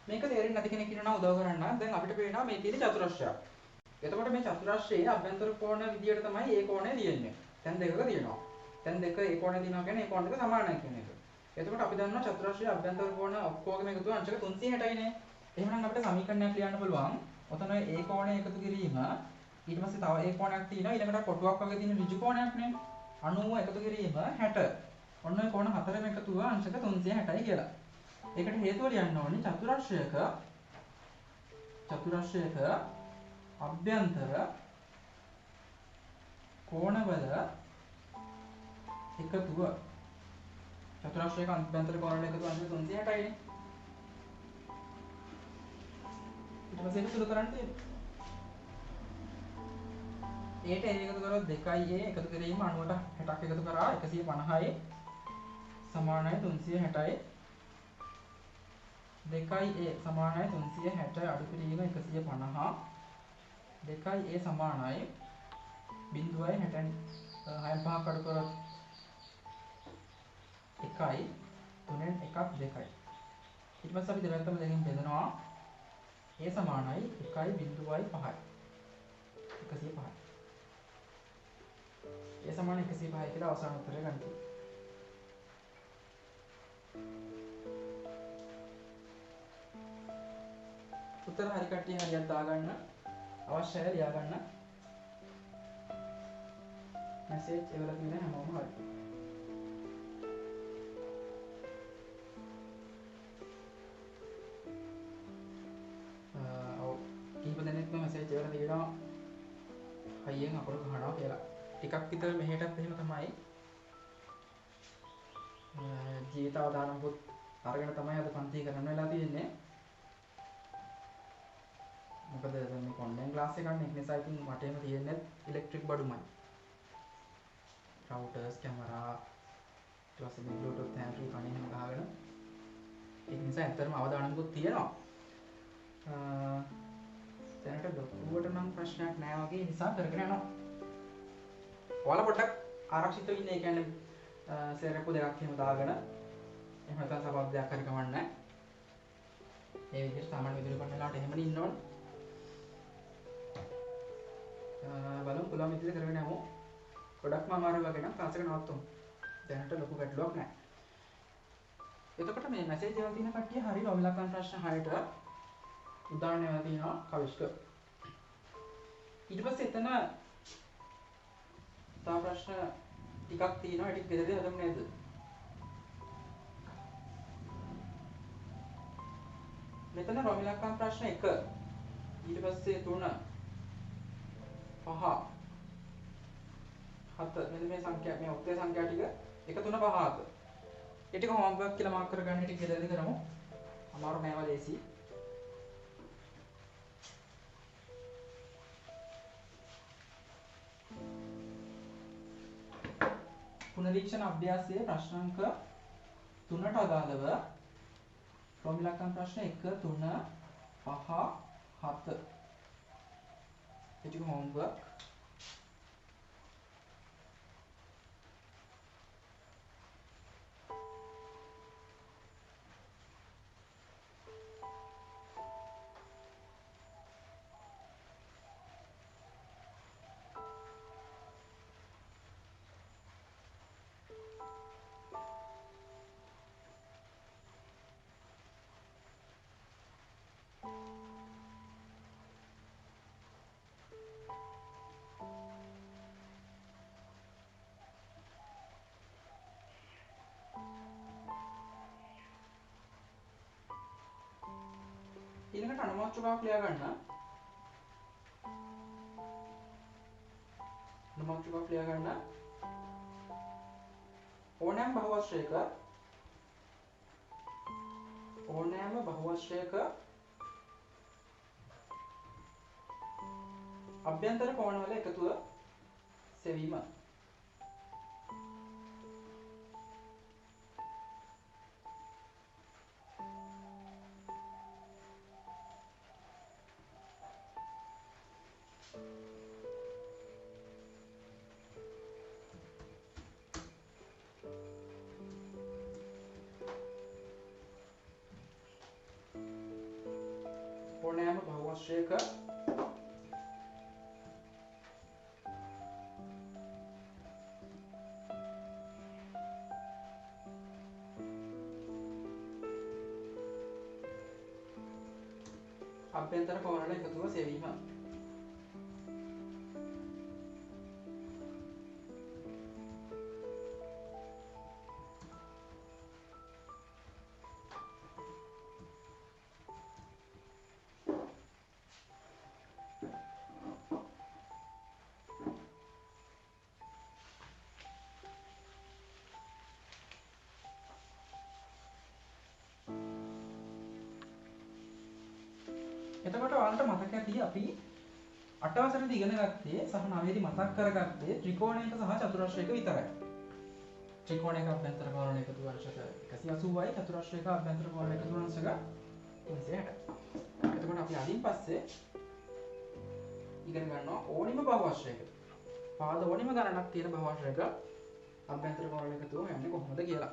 මේක තේරෙන්නේ නැති කෙනෙක් ඉන්නවා උදව් කරන්න. දැන් අපිට පේනවා මේ තියෙන චතුරස්‍රයක්. එතකොට මේ චතුරස්‍රයේ අභ්‍යන්තර කෝණ විදියට තමයි ඒ කෝණය තියෙන්නේ. දැන් දෙකක තියෙනවා. දැන් දෙක ඒ කෝණය තියෙනවා කියන්නේ ඒ කෝණ දෙක සමානයි කියන එක. එතකොට අපි දන්නවා චතුරස්‍රයේ අභ්‍යන්තර කෝණ ඔක්කොගේම එකතුව අංශක 360යිනේ. එහෙනම් අපිට සමීකරණයක් ලියන්න පුළුවන්. ඔතන ඒ කෝණය එකතු කිරීම ඊට පස්සේ තව ඒ කෝණයක් තියෙනවා ඊළඟට කොටුවක් වගේ තියෙන ඍජු කෝණයක් නේ 90 එකතු කිරීම 60 ඔන්න ඔය කෝණ හතරම එකතුව අංශක 360යි කියලා. ඒකට හේතුව ලියන්න ඕනේ චතුරස්‍රයක අභ්‍යන්තර කෝණවල එකතුව චතුරස්‍රයක අභ්‍යන්තර කෝණවල එකතුව අංශක 360යි නේ. ඊට පස්සේ ඒක සුදු කරන්න තියෙන්නේ. ඒට ඒ එකතු කරොත් 2a එකතු කිරීම 90ට 60ක් එකතු කරා 150යි සමානයි 360යි 2a සමානයි 360 අඩු කිරීම 150 2a සමානයි බිංදුවයි 60න් 6න් 5ක් අඩු කරොත් 1යි 3න් 1ක් 2යි ඊට පස්සේ අපි දෙපැත්තම දෙකෙන් බෙදනවා a සමානයි 1යි බිංදුවයි 5යි 105යි a සමාන 105යි කියලා අවසාන උත්තරය ගන්න තියෙනවා. උත්තර හරි කට්ටිය හරියට දාගන්න අවශ්‍යයි ලියා ගන්න. මැසේජ් එවල තියෙන හැමෝම හරි. ඔව් කීප දෙනෙක්ම මැසේජ් එවල තියෙනවා හයියෙන් අකුරු ගහනවා කියලා. ටිකක් විතර මෙහෙටත් එහෙම තමයි. ජීවිත අවදානම් පොත් අරගෙන තමයි අද පන්ති කරන්න වෙලා තියෙන්නේ. මොකද දැන් මේ ඔන්ලයින් ක්ලාස් එකක් නේ. ඒක නිසා ඉතින් මට එහෙම තියෙන්නේ ඉලෙක්ට්‍රික් බඩුමයි. රවුටර්ස් කැමරා ඊට පස්සේ මේ බ්ලූටූත් හැන්ඩ්‍රි කණේ එහෙම ගහගෙන ඒක නිසා ඇත්තටම අවදානමකුත් තියෙනවා. දැනට ලොකුවට නම් ප්‍රශ්නයක් නැහැ වගේ නිසා කරගෙන යනවා. ඔයාලා පොඩ්ඩක් ආරක්ෂිතව ඉන්න. ඒ කියන්නේ සෙරප්පු දෙකක් එහෙම දාගෙන එහෙම නැත්නම් සබද්දයක් හරි කමන්නේ නැහැ. මේ විදිහට සාමාන්‍ය විදුලි කොටන වෙලාවට එහෙමනේ ඉන්න ඕනේ. බලමු පුළුවන් විදිහට කරගෙන යමු. ගොඩක්ම අමාරු වගේ නම් ක්ලාස් එක නවත්තමු. දැනට ලොකු ගැටලුවක් නැහැ. එතකොට මේ මැසේජ් එකවල තියෙන කට්ටිය හරි ලොමිලක්කන් ප්‍රශ්න 6ට උදාහරණ ඒවා තියෙනවා කවිෂ්ක. ඊට පස්සේ එතන තව ප්‍රශ්න ටිකක් තියෙනවා. ඒක ගෙදරදී හදමු නේද? මෙතන ලොමිලක්කන් ප්‍රශ්න 1 ඊට පස්සේ 3 5 7 මෙන්න මේ සංඛ්‍යා මේ ඔක්තේ සංඛ්‍යා ටික 1 3 5 7 ඒ ටික හෝම්වර්ක් කියලා මාක් කරගන්න ටික ගෙදරදී කරමු. අමාරු නෑව ලේසි. පුනරීක්ෂණ අභ්‍යාසයේ ප්‍රශ්නාංක 3ට අදාළව ලොමිලක්කන් ප්‍රශ්න 1 3 5 7 ඒ ටික හෝම්වර්ක්. ඊළඟට අනුමාත්‍රිකාවක් ලියා ගන්න. අනුමාත්‍රිකාවක් ලියා ගන්න. ඕනෑම බහුවශ්‍රයක අභ්‍යන්තර කෝණවල එකතුව සෙවීම. අභ්‍යන්තර කෝණ වල එකතුව සෙවීම. එතකොට ඔයාලට මතක ඇති අපි 8 වසරේදී ඉගෙන ගත්තේ සහ 9 දී මතක් කරගත්තේ ත්‍රිකෝණයක සහ චතුරස්‍රයක විතරයි. ත්‍රිකෝණයක අභ්‍යන්තර කෝණ එකතු වර්ෂක 180යි චතුරස්‍රයක අභ්‍යන්තර කෝණ එකතු වර්ෂක 360යි. එතකොට අපි අදින් පස්සේ ඉගෙන ගන්නවා ඕනිම බහුවර්ෂයක පාද ඕනිම ගණනක් තියෙන බහුවර්ෂයක අභ්‍යන්තර කෝණ එකතුව යන්නේ කොහොමද කියලා.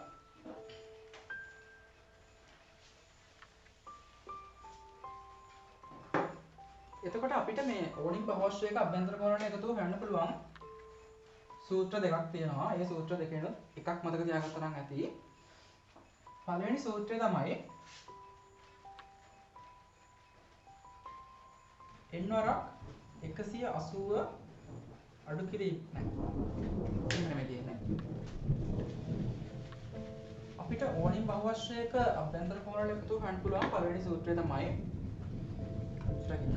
එතකොට අපිට මේ ඕනිම බහුවර්ෂයක අභ්‍යන්තර කෝණ එකතුව හොයන්න පුළුවන් සූත්‍ර දෙකක් තියෙනවා. ඒ සූත්‍ර දෙකෙන් එකක් මතක තියාගත්තා නම් ඇති. පළවෙනි සූත්‍රය තමයි n වරක් 180 අඩු කිරීම මෙන්න මේ තියෙන්නේ. අපිට ඕනිම බහුවර්ෂයක අභ්‍යන්තර කෝණ එකතුව හොයන්න පුළුවන් පළවෙනි සූත්‍රය තමයි ඉස්සරහින්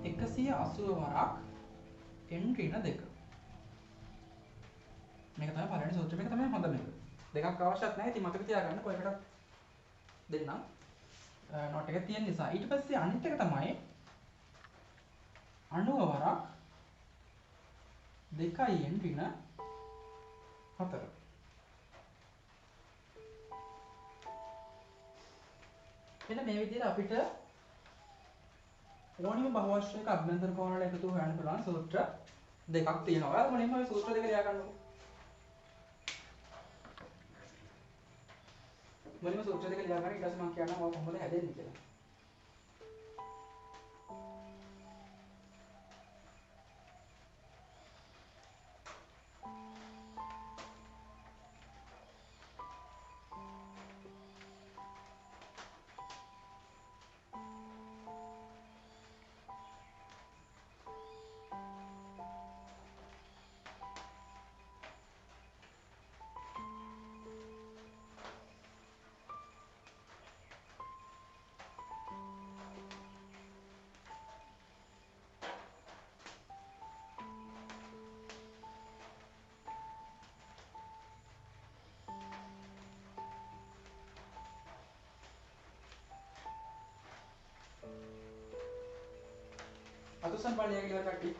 180 වරක් n ඍණ 2. මේක තමයි පළවෙනි සූත්‍රය. මේක තමයි හොඳ මේක. දෙකක් අවශ්‍යත් නැහැ. ඉතින් මතක තියාගන්න කොයිකටත් දෙන්නම්. නෝට් එක තියෙන නිසා. ඊට පස්සේ අනිත් එක තමයි 90 වරක් 2n ඍණ 4. එන්න මේ විදිහට අපිට ඕනිම බහුවර්ෂයක අභ්‍යන්තර කෝණ වල එකතු හොයන්න පුළුවන් සූත්‍ර දෙකක් තියෙනවා. ඔයාලා මොනින්ම මේ සූත්‍ර දෙක ලියා ගන්නකො. මොනින්ම සූත්‍ර දෙක ලියා ගන්න ඊට පස්සේ මම කියන්නම් ඔය කොහොමද හැදෙන්නේ කියලා. අතුසන් පාළිය කියලා කට්ටිය.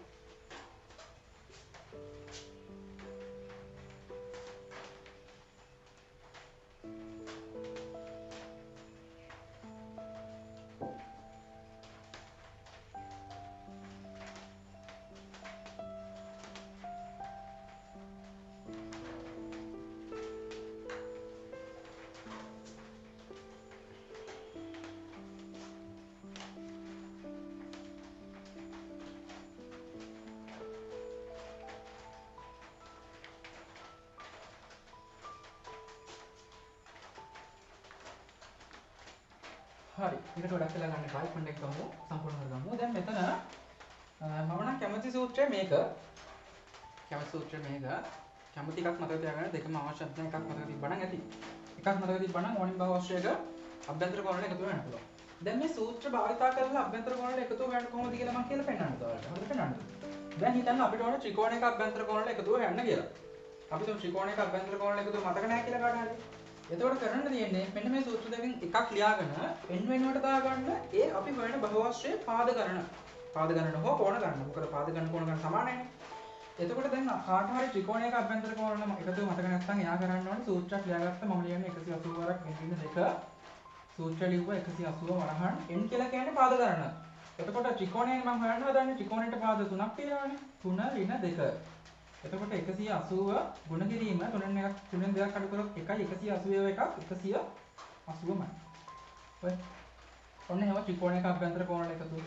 හරි. ඊට ගොඩක් වෙලා ගන්න එපා. ඉක්මනට එක ගමු. සම්පූර්ණ කරගමු. දැන් මෙතන මම නම් කැමති සූත්‍රය මේක. කැමති සූත්‍රය මේක. කැමති එකක් මතක තියාගන්න. දෙකම අවශ්‍ය නැහැ. එකක් මතක තිබ්බනම් ඇති. එකක් මතක තිබ්බනම් ඕනිම බහුවර්ෂයක අභ්‍යන්තර කෝණ වල එකතු වෙන්න පුළුවන්. දැන් මේ සූත්‍ර භාවිතා කරලා අභ්‍යන්තර කෝණ වල එකතු වෙන්න කොහොමද කියලා මම කියලා පෙන්නන්න ඔයාලට. හරිද පෙන්නන්න. දැන් හිතන්න අපිට ඕන ත්‍රිකෝණයක අභ්‍යන්තර කෝණ වල එකතු වෙන්න කියලා. අපි තුන් ත්‍රිකෝණයක අභ්‍යන්තර කෝණ වල එකතු මතක නැහැ කියලා කාට හරි. එතකොට කරන්න තියෙන්නේ මෙන්න මේ සූත්‍ර දෙකෙන් එකක් ලියාගෙන n වෙනුවට දාගන්න ඒ අපි හොයන බහුවර්ෂයේ පාද ගණන. පාද ගණන හෝ කෝණ ගණන. මොකද පාද ගණන කෝණ ගණන සමානයිනේ. එතකොට දැන් කාට හරි ත්‍රිකෝණයක අභ්‍යන්තර කෝණ එකතු මතක නැත්නම් එයා කරන්න ඕනේ සූත්‍රයක් ලියාගත්ත මම ලියන්නේ 180 වරක් n ඍණ 2. සූත්‍ර ලිව්ව 180 වරහන් n කියලා කියන්නේ පාද ගණන. එතකොට ත්‍රිකෝණයෙන් මම හොයන්න හදන්නේ ත්‍රිකෝණයට පාද 3ක් තියෙනවානේ. 3 ඍණ 2. එතකොට 180 ගුණ කිරීම තුනෙන් දෙකක් අඩු කරොත් 1යි 180 එකක් 180මයි. ඔය ඔන්න එහෙම ත්‍රිකෝණයක අභ්‍යන්තර කෝණ එකතු.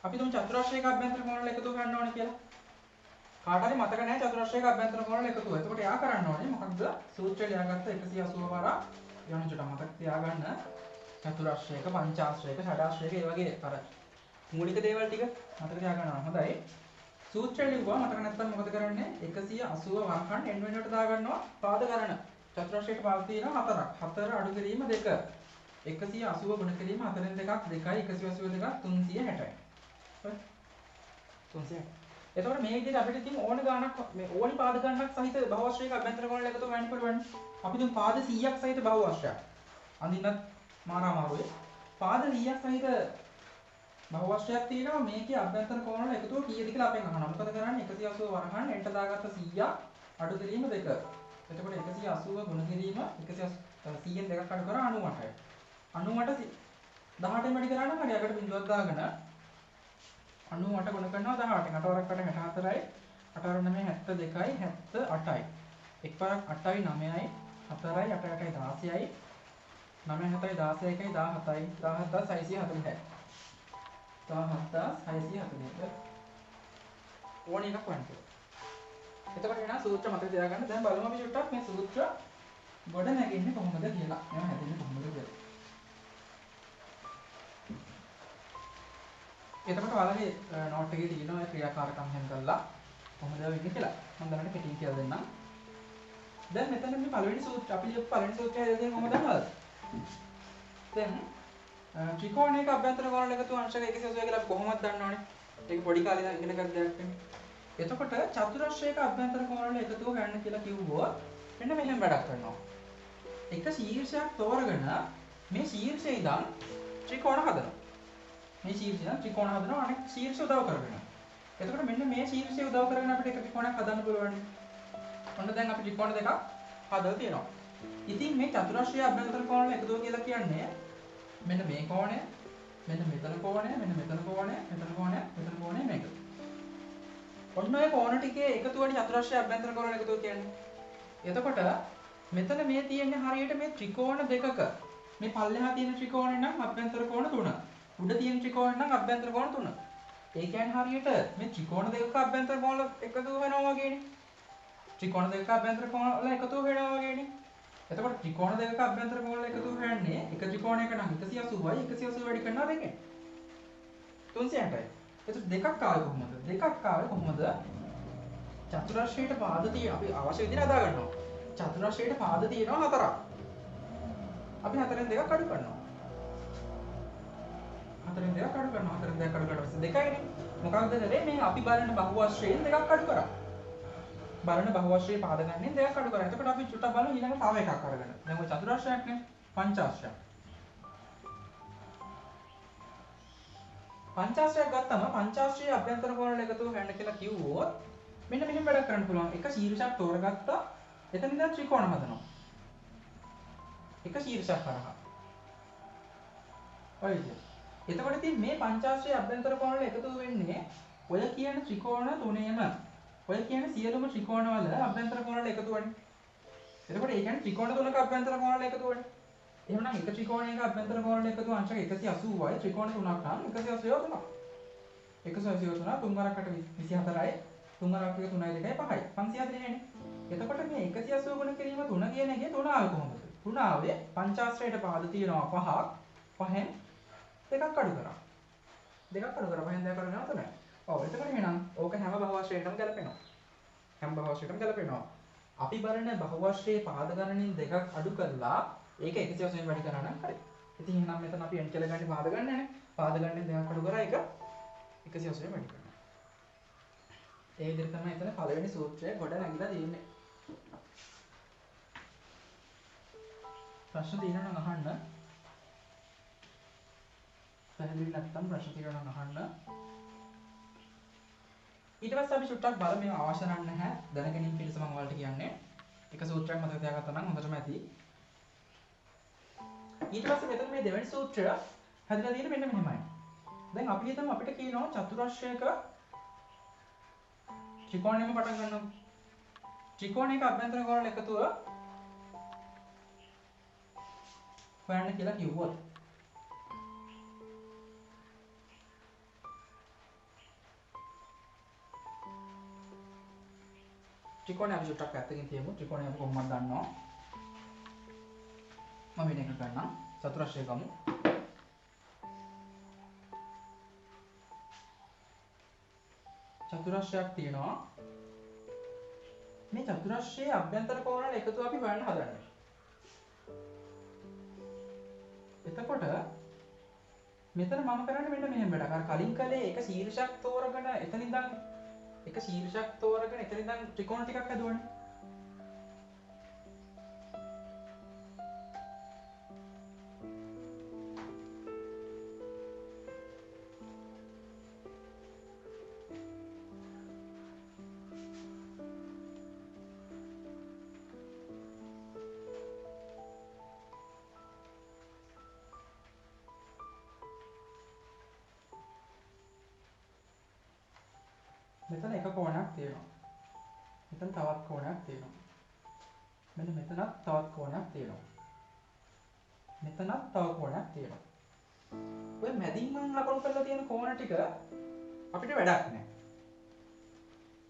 අපි තුමු චතුරස්‍රයක අභ්‍යන්තර කෝණ එකතු ගන්න ඕනේ කියලා. කාට හරි මතක නැහැ චතුරස්‍රයක අභ්‍යන්තර කෝණ එකතුව. එතකොට එයා කරන්න ඕනේ මොකක්ද? සූත්‍රය ලියාගත්ත 180 වරක් යොන්න චුට්ටක් මතක තියාගන්න. චතුරස්‍රයක, පංචාස්‍රයක, ෂඩාස්‍රයක ඒ වගේ අර මූලික දේවල් ටික මතක තියාගන්න හොඳයි. සූත්‍රය ලිව්වා මතක නැත්නම් මොකද කරන්නේ? 180 වරහන් n වෙනුවට දාගන්නවා පාද ගණන. චතුරස්‍රයක පාද තියෙනවා 4ක්. 4 අඩු කිරීම 2. 180 ගුණ කිරීම 4න් 2ක් 2යි 182 360යි. හරි 360. එතකොට මේ විදිහට අපිට ඉතින් ඕන ගානක් මේ ඕනි පාද ගණනක් සහිත බහුවශ්‍රයක අභ්‍යන්තර කෝණ එකතු ගන්න පුළුවන්. අපි තුන් පාද 100ක් සහිත බහුවශ්‍රයක්. අඳින්නත් මාරාමාරුවේ. පාද 100ක් සහිත බහුවශ්‍රයක් තියෙනවා මේකේ අභ්‍යන්තර කෝණ එකතුව කීයද කියලා අපෙන් අහනවා. මොකද කරන්නේ 180 වරහන් එන්ට දාගත්ත 100ක් අඩු කිරීම 2. එතකොට 180 ගුණ කිරීම 100න් 2ක් අඩු කරා 98යි. 98 18න් වැඩි කරා නම් හරි යකට බිඳුවක් දාගෙන 98 ගුණ කරනවා 18න් 8 වරක් 8 64යි 8 වරක් 9 72යි 78යි. එක් වරක් 8යි 9යි 4යි 8 8යි 16යි 9 7යි 16යි 17යි 17640යි 17640 ඕන එකක් වන්න. එතකොට එනවා සූත්‍ර මතක තියාගන්න. දැන් බලමු අපි චුට්ටක් මේ සූත්‍ර ගොඩ නැගෙන්නේ කොහොමද කියලා. මේවා හැදෙන්නේ කොහොමද කියලා. එතකොට ඔයාලගේ නෝට් එකේ තියෙන ඔය ක්‍රියාකාරකම් හැම කරලා කොහොමද වෙන්නේ කියලා මම දැනට කෙටියෙන් කියලා දෙන්නම්. දැන් මෙතන මේ පළවෙනි සූත්‍රය අපි ලියපු පළවෙනි සූත්‍රය හදලා කොහොමද දන්නවද? දැන් ත්‍රිකෝණයක අභ්‍යන්තර කෝණ එකතු අංශක 180 කියලා අපි කොහොමද දන්නවනේ? ඒක පොඩි කාලේ ඉගෙන ගන්න දෙයක් නෙමෙයි. එතකොට චතුරස්‍රයක අභ්‍යන්තර කෝණ එකතුව ගන්න කියලා කිව්වොත් මෙන්න මෙහෙම වැඩක් කරනවා. එක ශීර්ෂයක් තෝරගෙන මේ ශීර්ෂයේ ඉඳන් ත්‍රිකෝණ හදනවා. මේ ශීර්ෂය නම් ත්‍රිකෝණ හදනවා අනෙක් ශීර්ෂ උදව් කරගෙන. එතකොට මෙන්න මේ ශීර්ෂය උදව් කරගෙන අපිට එක ත්‍රිකෝණයක් හදන්න පුළුවන්. ඔන්න දැන් අපි ත්‍රිකෝණ දෙකක් හදලා තියෙනවා. ඉතින් මේ චතුරස්‍රයේ අභ්‍යන්තර කෝණ එකතුව කියලා කියන්නේ මෙන්න මේ කෝණය, මෙන්න මෙතන කෝණය, මෙන්න මෙතන කෝණය, මෙතන කෝණය, මෙතන කෝණය මේක. ඔන්න ඔය කෝණ ටිකේ එකතුවනේ චතුරස්‍රයේ අභ්‍යන්තර කෝණ එකතුව කියන්නේ. එතකොට මෙතන මේ තියෙන්නේ හරියට මේ ත්‍රිකෝණ දෙකක මේ පල්ලෙහා තියෙන ත්‍රිකෝණේ නම් අභ්‍යන්තර කෝණ 3. උඩ තියෙන ත්‍රිකෝණේ නම් අභ්‍යන්තර කෝණ 3. ඒ කියන්නේ හරියට මේ ත්‍රිකෝණ දෙකක අභ්‍යන්තර කෝණ එකතු වෙනවා වගේනේ. ත්‍රිකෝණ දෙකක අභ්‍යන්තර කෝණ වල එකතු වෙනවා වගේනේ. එතකොට ත්‍රිකෝණ දෙකක අභ්‍යන්තර කෝණ වල එකතු වෙන්නේ එක ත්‍රිකෝණයක නම් 180යි 180 වැඩි කරනවා දෙකෙන් 360යි. එතකොට දෙකක් ආවේ කොහොමද? දෙකක් ආවේ කොහොමද? චතුරස්‍රයට පාද තියෙන අපි අවශ්‍ය විදිහට හදා ගන්නවා. චතුරස්‍රයට පාද තියෙනවා 4ක්. අපි 4න් 2ක් අඩු කරනවා. 4න් 2ක් අඩු කරනවා. 4න් 2ක් අඩු කරලා පස්සේ 2යිනේ. මොකක්ද කරේ? මේ අපි බලන බහුවශ්‍රයෙන් 2ක් අඩු කරා. බලන බහුවශ්‍රයේ පාද ගන්නෙන් 2ක් අඩු කරා. එතකොට අපි චුට්ටක් බලමු ඊළඟ තව එකක් අරගෙන. දැන් ඔය චතුරස්‍රයක් නේ පංචාස්‍රයක්. පංචාස්‍රයක් ගත්තම පංචාස්‍රයේ අභ්‍යන්තර කෝණ එකතුව ගන්න කියලා කිව්වොත් මෙන්න මෙහෙම වැඩක් කරන්න පුළුවන්. එක ශීර්ෂයක් තෝරගත්තා. එතන ඉඳන් ත්‍රිකෝණ හදනවා. එක ශීර්ෂයක් කරහා. ඔය විදිහට. එතකොට ඉතින් මේ පංචාස්‍රයේ අභ්‍යන්තර කෝණ වල එකතු වෙන්නේ ඔය කියන ත්‍රිකෝණ තුනේම. ඔය කියන සියලුම ත්‍රිකෝණ වල අභ්‍යන්තර කෝණ වල එකතු වෙන්නේ. එතකොට ඒ කියන්නේ ත්‍රිකෝණ තුනක අභ්‍යන්තර කෝණ වල එකතු වෙන්නේ. එහෙමනම් එක ත්‍රිකෝණයක අභ්‍යන්තර කෝණ වල එකතු අංශක 180යි ත්‍රිකෝණ තුනක් නම් 183ක්. 183 3 වරකට 24යි 3 වරක් එක 3යි 2යි 5යි 540 නේ. එතකොට මේ 180 ගුණ කිරීම 3 කියන එකේ 3 ආවේ කොහොමද? 3 ආවේ පංචාස්‍රයට පාද තියෙනවා 5ක්. 5න් දෙකක් අඩු කරා. දෙකක් අඩු කරා 5න් දෙකක් අඩු කරනවා තමයි. ඔව් එතකොට එහෙනම් ඕක හැම බහුවශ්‍රයකටම ගැලපෙනවා. හැම බහුවශ්‍රයකටම ගැලපෙනවා. අපි බලන බහුවශ්‍රයේ පාද ගණනින් දෙකක් අඩු කරලා ඒක 180ෙන් වැඩි කරා නම් හරි. ඉතින් එහෙනම් මෙතන අපි n කියලා ගන්නේ පාද ගන්න නේ. පාද ගණනෙන් දෙකක් අඩු කරා ඒක 180ෙන් වැඩි කරනවා. ඒ විදිහට තමයි එතන පළවෙනි සූත්‍රය ගොඩ නැගිලා තියෙන්නේ. ප්‍රශ්න තියෙනවා නම් අහන්න. පැහැදිලි නැත්නම් ප්‍රශ්න තියෙනවා නම් අහන්න. ඊට පස්සේ අපි චුට්ටක් බලමු මේ අවශ්‍ය නැහැ දැනගැනීම පිණිස මම ඔයාලට කියන්නේ. එක සූත්‍රයක් මතක තියාගත්තා නම් හොඳටම ඇති. ඊට පස්සේ මෙතන මේ දෙවෙනි සූත්‍රය හැදලා තියෙන්නේ මෙන්න මෙහෙමයි. දැන් අපි හිතමු අපිට කියනවා චතුරස්‍රයක ත්‍රිකෝණයෙම පටන් ගන්නවා. ත්‍රිකෝණයක අභ්‍යන්තර කෝණ එකතුව හොයන්න කියලා කිව්වොත් ත්‍රිකෝණය අපි චුට්ටක් පැත්තකින් තියමු. ත්‍රිකෝණය අපි කොහොමද ගන්නවා? මම මේක ගන්නම්. චතුරස්‍රය ගමු. චතුරස්‍රයක් තියෙනවා. මේ චතුරස්‍රයේ අභ්‍යන්තර කෝණ එකතුව අපි හොයන්න හදන්නේ. එතකොට මෙතන මම කරන්නේ මෙන්න මෙහෙම වැඩක්. අර කලින් කලේ එක ශීර්ෂයක් තෝරගෙන එතන ඉඳන් ත්‍රිකෝණ ටිකක් හදුවනේ. මෙතන එක කෝණයක් තියෙනවා. මෙතන තවත් කෝණයක් තියෙනවා. මෙන්න මෙතනත් තවත් කෝණයක් තියෙනවා. මෙතනත් තව කෝණයක් තියෙනවා. ඔය මැදින් මම ලකුණු කරලා තියෙන කෝණ ටික අපිට වැඩක් නැහැ.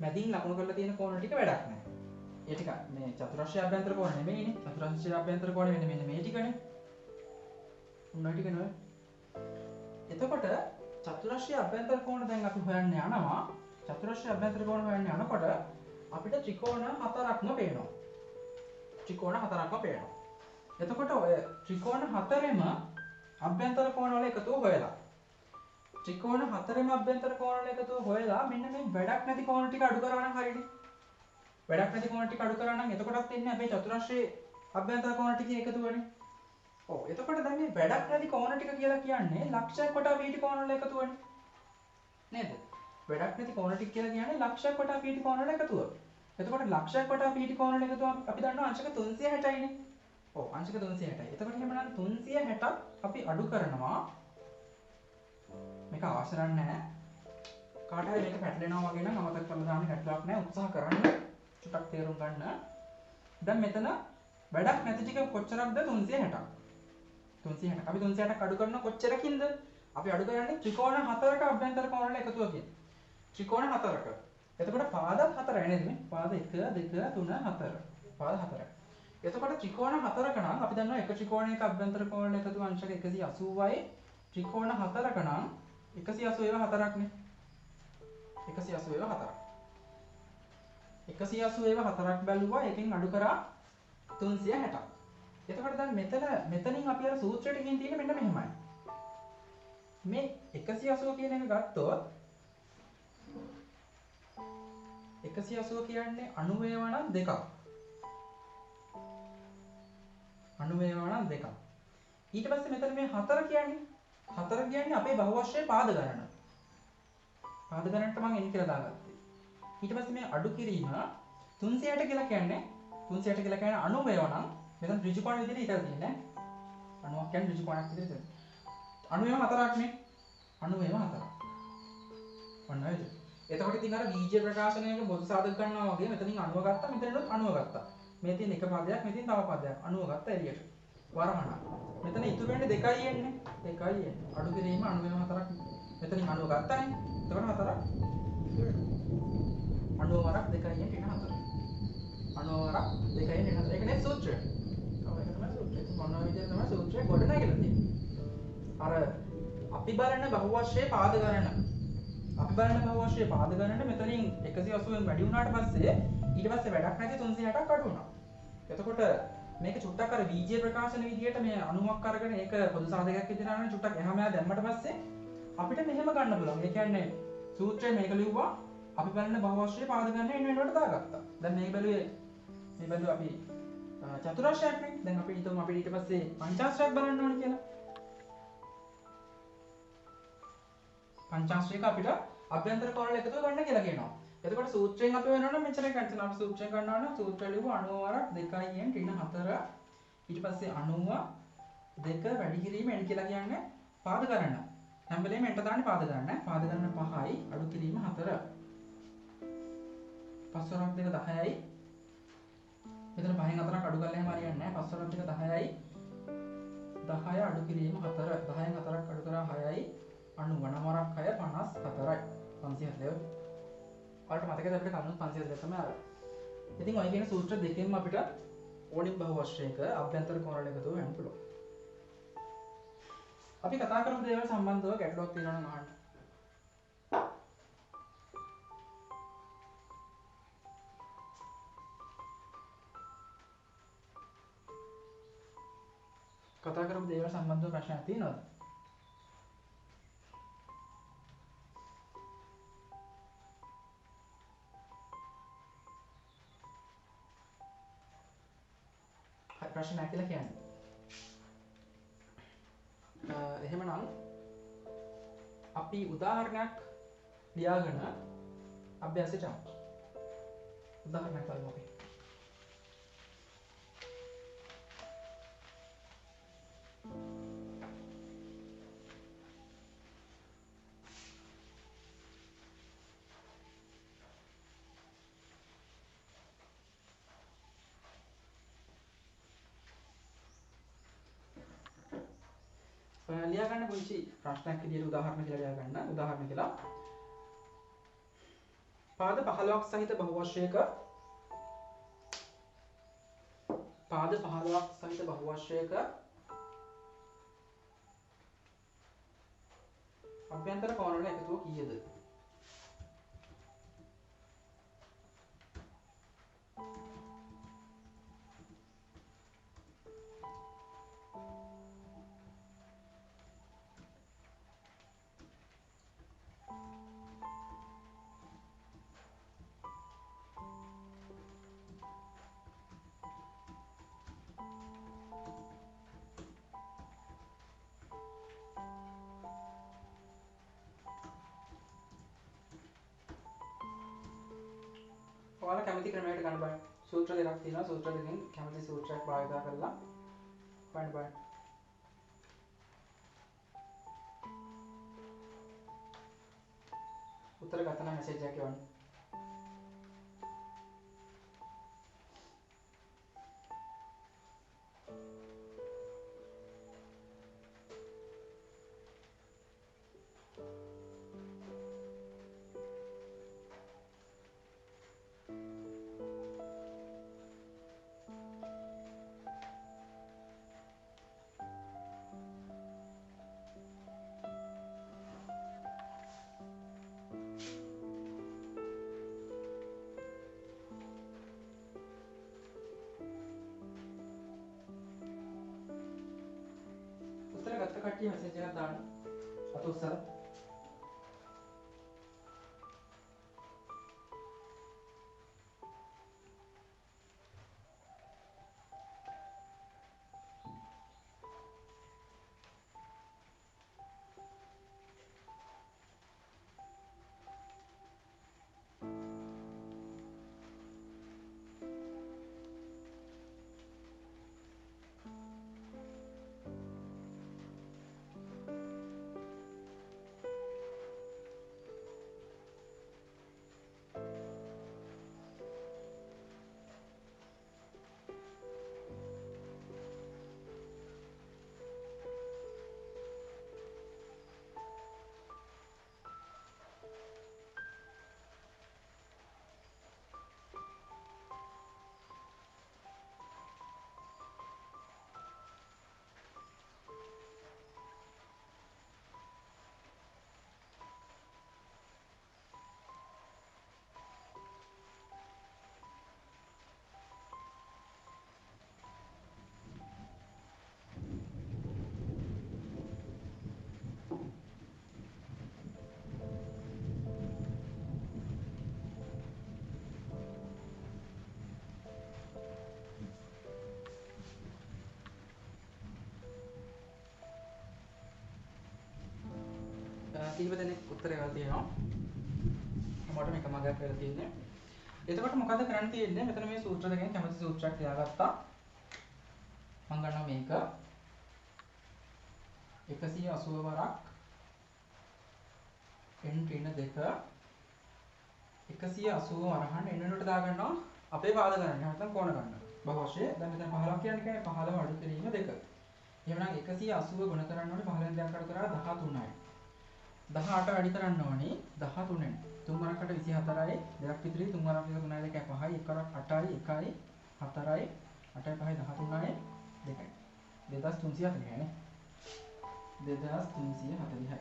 මැදින් ලකුණු කරලා තියෙන කෝණ ටික වැඩක් නැහැ. ඒ ටික මේ චතුරස්‍රය අභ්‍යන්තර කෝණ නෙමෙයිනේ. චතුරස්‍රය අභ්‍යන්තර කෝණ වෙන්නේ මෙන්න මේ ටිකනේ. උන්න ටික නෙවෙයි. එතකොට චතුරස්‍රය අභ්‍යන්තර කෝණ දැන් අපි හොයන්න යනවා. චතුරස්‍රය අභ්‍යන්තර කෝණ හොයන්න යනකොට අපිට ත්‍රිකෝණ හතරක්ම පේනවා. එතකොට ඔය ත්‍රිකෝණ හතරෙම අභ්‍යන්තර කෝණ වල එකතුව හොයලා. ත්‍රිකෝණ හතරෙම අභ්‍යන්තර කෝණ වල එකතුව හොයලා මෙන්න මේ වැඩක් නැති කෝණ ටික අඩු කරා නම් හරියනේ. වැඩක් නැති කෝණ ටික අඩු කරා නම් එතකොටත් එන්නේ අපේ චතුරස්‍රයේ අභ්‍යන්තර කෝණ ටිකේ එකතුවනේ. ඔව් එතකොට දැන් මේ වැඩක් නැති කෝණ ටික කියලා කියන්නේ ලක්ෂයක් වටා පිහිටි කෝණ වල එකතුවනේ. නේද? වැඩක් නැති කෝණ ටික කියලා කියන්නේ ලක්ෂයක් වටා පිහිටි කෝණ වල එකතුව. එතකොට ලක්ෂයක් වටා පිහිටි කෝණ වල එකතුව අපි දන්නවා අංශක 360යිනේ. ඔව් අංශක 360යි. එතකොට එහෙනම් 360ක් අපි අඩු කරනවා. මේක අවශ්‍ය නැහැ. කාට හරි මේක පැටලෙනවා වගේ නම් අමතක කරලා දාන්න කැටලක් නැහැ. උත්සාහ කරන්න. චුට්ටක් තේරුම් ගන්න. දැන් මෙතන වැඩක් නැති ටික කොච්චරක්ද 360ක්. 360ක්. අපි 360ක් අඩු කරන කොච්චරකින්ද? අපි අඩු කරන්නේ ත්‍රිකෝණ හතරක අභ්‍යන්තර කෝණ වල එකතුවකින්. ත්‍රිකෝණ හතරක. එතකොට පාද හතරයි නේද මේ? පාද 1 2 3 4. පාද හතරයි. එතකොට ත්‍රිකෝණ හතරක නම් අපි දන්නවා එක ත්‍රිකෝණයක අභ්‍යන්තර කෝණ වල එකතුව අංශක 180යි. ත්‍රිකෝණ හතරක නම් 180 ඒවා හතරක්නේ. 180 ඒවා හතරක්. 180 ඒවා හතරක් බැලුවා. එකෙන් අඩු කරා 360ක්. එතකොට දැන් මෙතනින් අපි අර සූත්‍රයට ගිහින් තියෙන්නේ මෙන්න මෙහෙමයි. මේ 180 කියන එක ගත්තොත් 180 කියන්නේ 90 ඒවා නම් දෙකක්. 90 ඒවා නම් දෙකක්. ඊට පස්සේ මෙතන මේ 4 කියන්නේ අපේ බහුවශ්‍රයේ පාද ගණන. පාද ගණනට මම n කියලා දාගත්තේ. ඊට පස්සේ මේ අඩු කිරීම 360 කියලා කියන්නේ 90 ඒවා නම් මෙතන ත්‍රිකෝණ විදිහට ඉතලා තියෙන්නේ. 90ක් කියන්නේ ත්‍රිකෝණයක් විදිහට. 90 ඒවා හතරක් නේ. 90 ඒවා හතරක්. ඔන්න ඔයද. එතකොට ඉතින් අර බීජ ප්‍රකාශනයක බොදු සාධක ගන්නවා වගේ මෙතනින් 90 ගත්තා මෙතනනොත් 90 ගත්තා. මේ තියෙන එක පදයක් මෙතනින් තව පදයක් 90 ගත්තා එළියට. වරහණ. මෙතන ඉතුරු වෙන්නේ 2යි එන්නේ. 2යි එන්නේ. අඩු කිරීම 94ක් මෙතනින් 90 ගත්තානේ. එතකොට 4ක් ඉතුරු වෙනවා. 90 වරක් 2යි එන්නේ 4. 90 වරක් 2යි එන්නේ 4. ඒක නේ සූත්‍රය. ඔව් ඒක තමයි සූත්‍රය. මොන විදිහට තමයි සූත්‍රය ගොඩනගලා තියෙන්නේ. අර අපි බලන බහුවශ්‍රයේ පාද ගණන මෙතනින් 180න් වැඩි වුණාට පස්සේ ඊට පස්සේ වැඩක් නැති 360ක් අඩු වුණා. එතකොට මේක චුට්ටක් අර බීජ ප්‍රකාශන විදියට මේ 90ක් අරගෙන ඒක පොදු සාධකයක් විදිහට අරගෙන චුට්ටක් එහා මෙහා දැම්මට පස්සේ අපිට මෙහෙම ගන්න පුළුවන්. ඒ කියන්නේ සූත්‍රයේ මේක ලිව්වා අපි බලන බහුවශ්‍රයේ පාද ගණන එන්න වෙනවට දාගත්තා. දැන් මේ බැලුවේ අපි චතුරාශ්‍රයක්නේ. දැන් අපි හිතමු අපිට ඊට පස්සේ පංචාශ්‍රයක් බලන්න ඕනේ කියලා. පංචාශ්‍රයක අපිට අභ්‍යන්තර කෝණ වල එකතුව ගන්න කියලා කියනවා. එතකොට සූත්‍රයෙන් අපි වෙනවා නම් මෙච්චර ගන්න. අපි සූත්‍රයෙන් ගන්නවා නම් සූත්‍රය ලියුවා 90 වරක් 2යි n ඍණ 4. ඊට පස්සේ 90 2 වැඩි කිරීම n කියලා කියන්නේ පාද ගණන. හැම වෙලේම n ට දාන්නේ පාද ගණන. පාද ගණන 5යි අඩු කිරීම 4. 5 වරක් දෙක 10යි. මෙතන 5න් 4ක් අඩු කරලා එහෙම හරියන්නේ නැහැ. 5 වරක් දෙක 10යි. 10 අඩු කිරීම 4. 10න් 4ක් අඩු කරා 6යි. 99 වරක් 6 54යි. 570. ඔයාලට මතකද අපිට කලින් 570 තමයි ආවේ. ඉතින් ඔය කියන සූත්‍ර දෙකෙන්ම අපිට ඕනික බහුවශ්‍රයක අභ්‍යන්තර කෝණවල එකතුව වෙන්න පුළුවන්. අපි කතා කරමු දේවල් සම්බන්ධව ගැටලුවක් තියෙනවා නම් අහන්න. කතා කරමු දේවල් සම්බන්ධව ප්‍රශ්නයක් තියෙනවද? හරි ප්‍රශ්න නැහැ කියලා කියන්නේ. එහෙමනම් අපි උදාහරණයක් ලියාගෙන අභ්‍යාසයට යමු. උදාහරණයක් බලමු අපි. ලියා ගන්න පුංචි ප්‍රශ්නයක් විදියට උදාහරණ කියලා ලියා ගන්න. උදාහරණ කියලා පාද 15ක් සහිත බහුවශ්‍රයක අභ්‍යන්තර කෝණවල එකතුව කීයද? ඔයාලා කැමති ක්‍රමයකට ගන්න බෑ. සූත්‍ර දෙකක් තියෙනවා. සූත්‍ර දෙකෙන් කැමති සූත්‍රයක් භාවිත කරලා බලන්න බෑ. උත්තර ගන්න මැසේජ් එකක් එවන්න. ගත්ත කට්ටිය මැසේජ් එකක් දාන්න. අත උස්සලා. කීප දෙනෙක් උත්තර ගාලා තියෙනවා. හැමෝටම එක මගක් වෙලා තියෙන්නේ. එතකොට මොකද කරන්න තියෙන්නේ? මෙතන මේ සූත්‍ර දෙකෙන් කැමති සූත්‍රයක් ලියාගත්තා. මම ගන්නවා මේක 180 වරක් n ඍණ 2 180 වරහන් එන්නට දා ගන්නවා අපේ පාද ගණන. නැත්නම් කෝණ ගන්න. බහුවශයෙන් දැන් මෙතන 15 කියන්නේ 15 අඩු කිරීම 2. එහෙනම් 180 ගුණ කරන්න ඕනේ 15 දෙයක් අඩු කරලා 13යි. 18 වැඩි කරන්න ඕනේ 13න්. 3 වරකට 24යි. දෙයක් විතරයි 3 වරකට 3යි 2යි 5යි 1 වරක් 8යි 1යි 4යි 8යි 5යි 13යි 2යි. 2340යි නේ. 2340යි.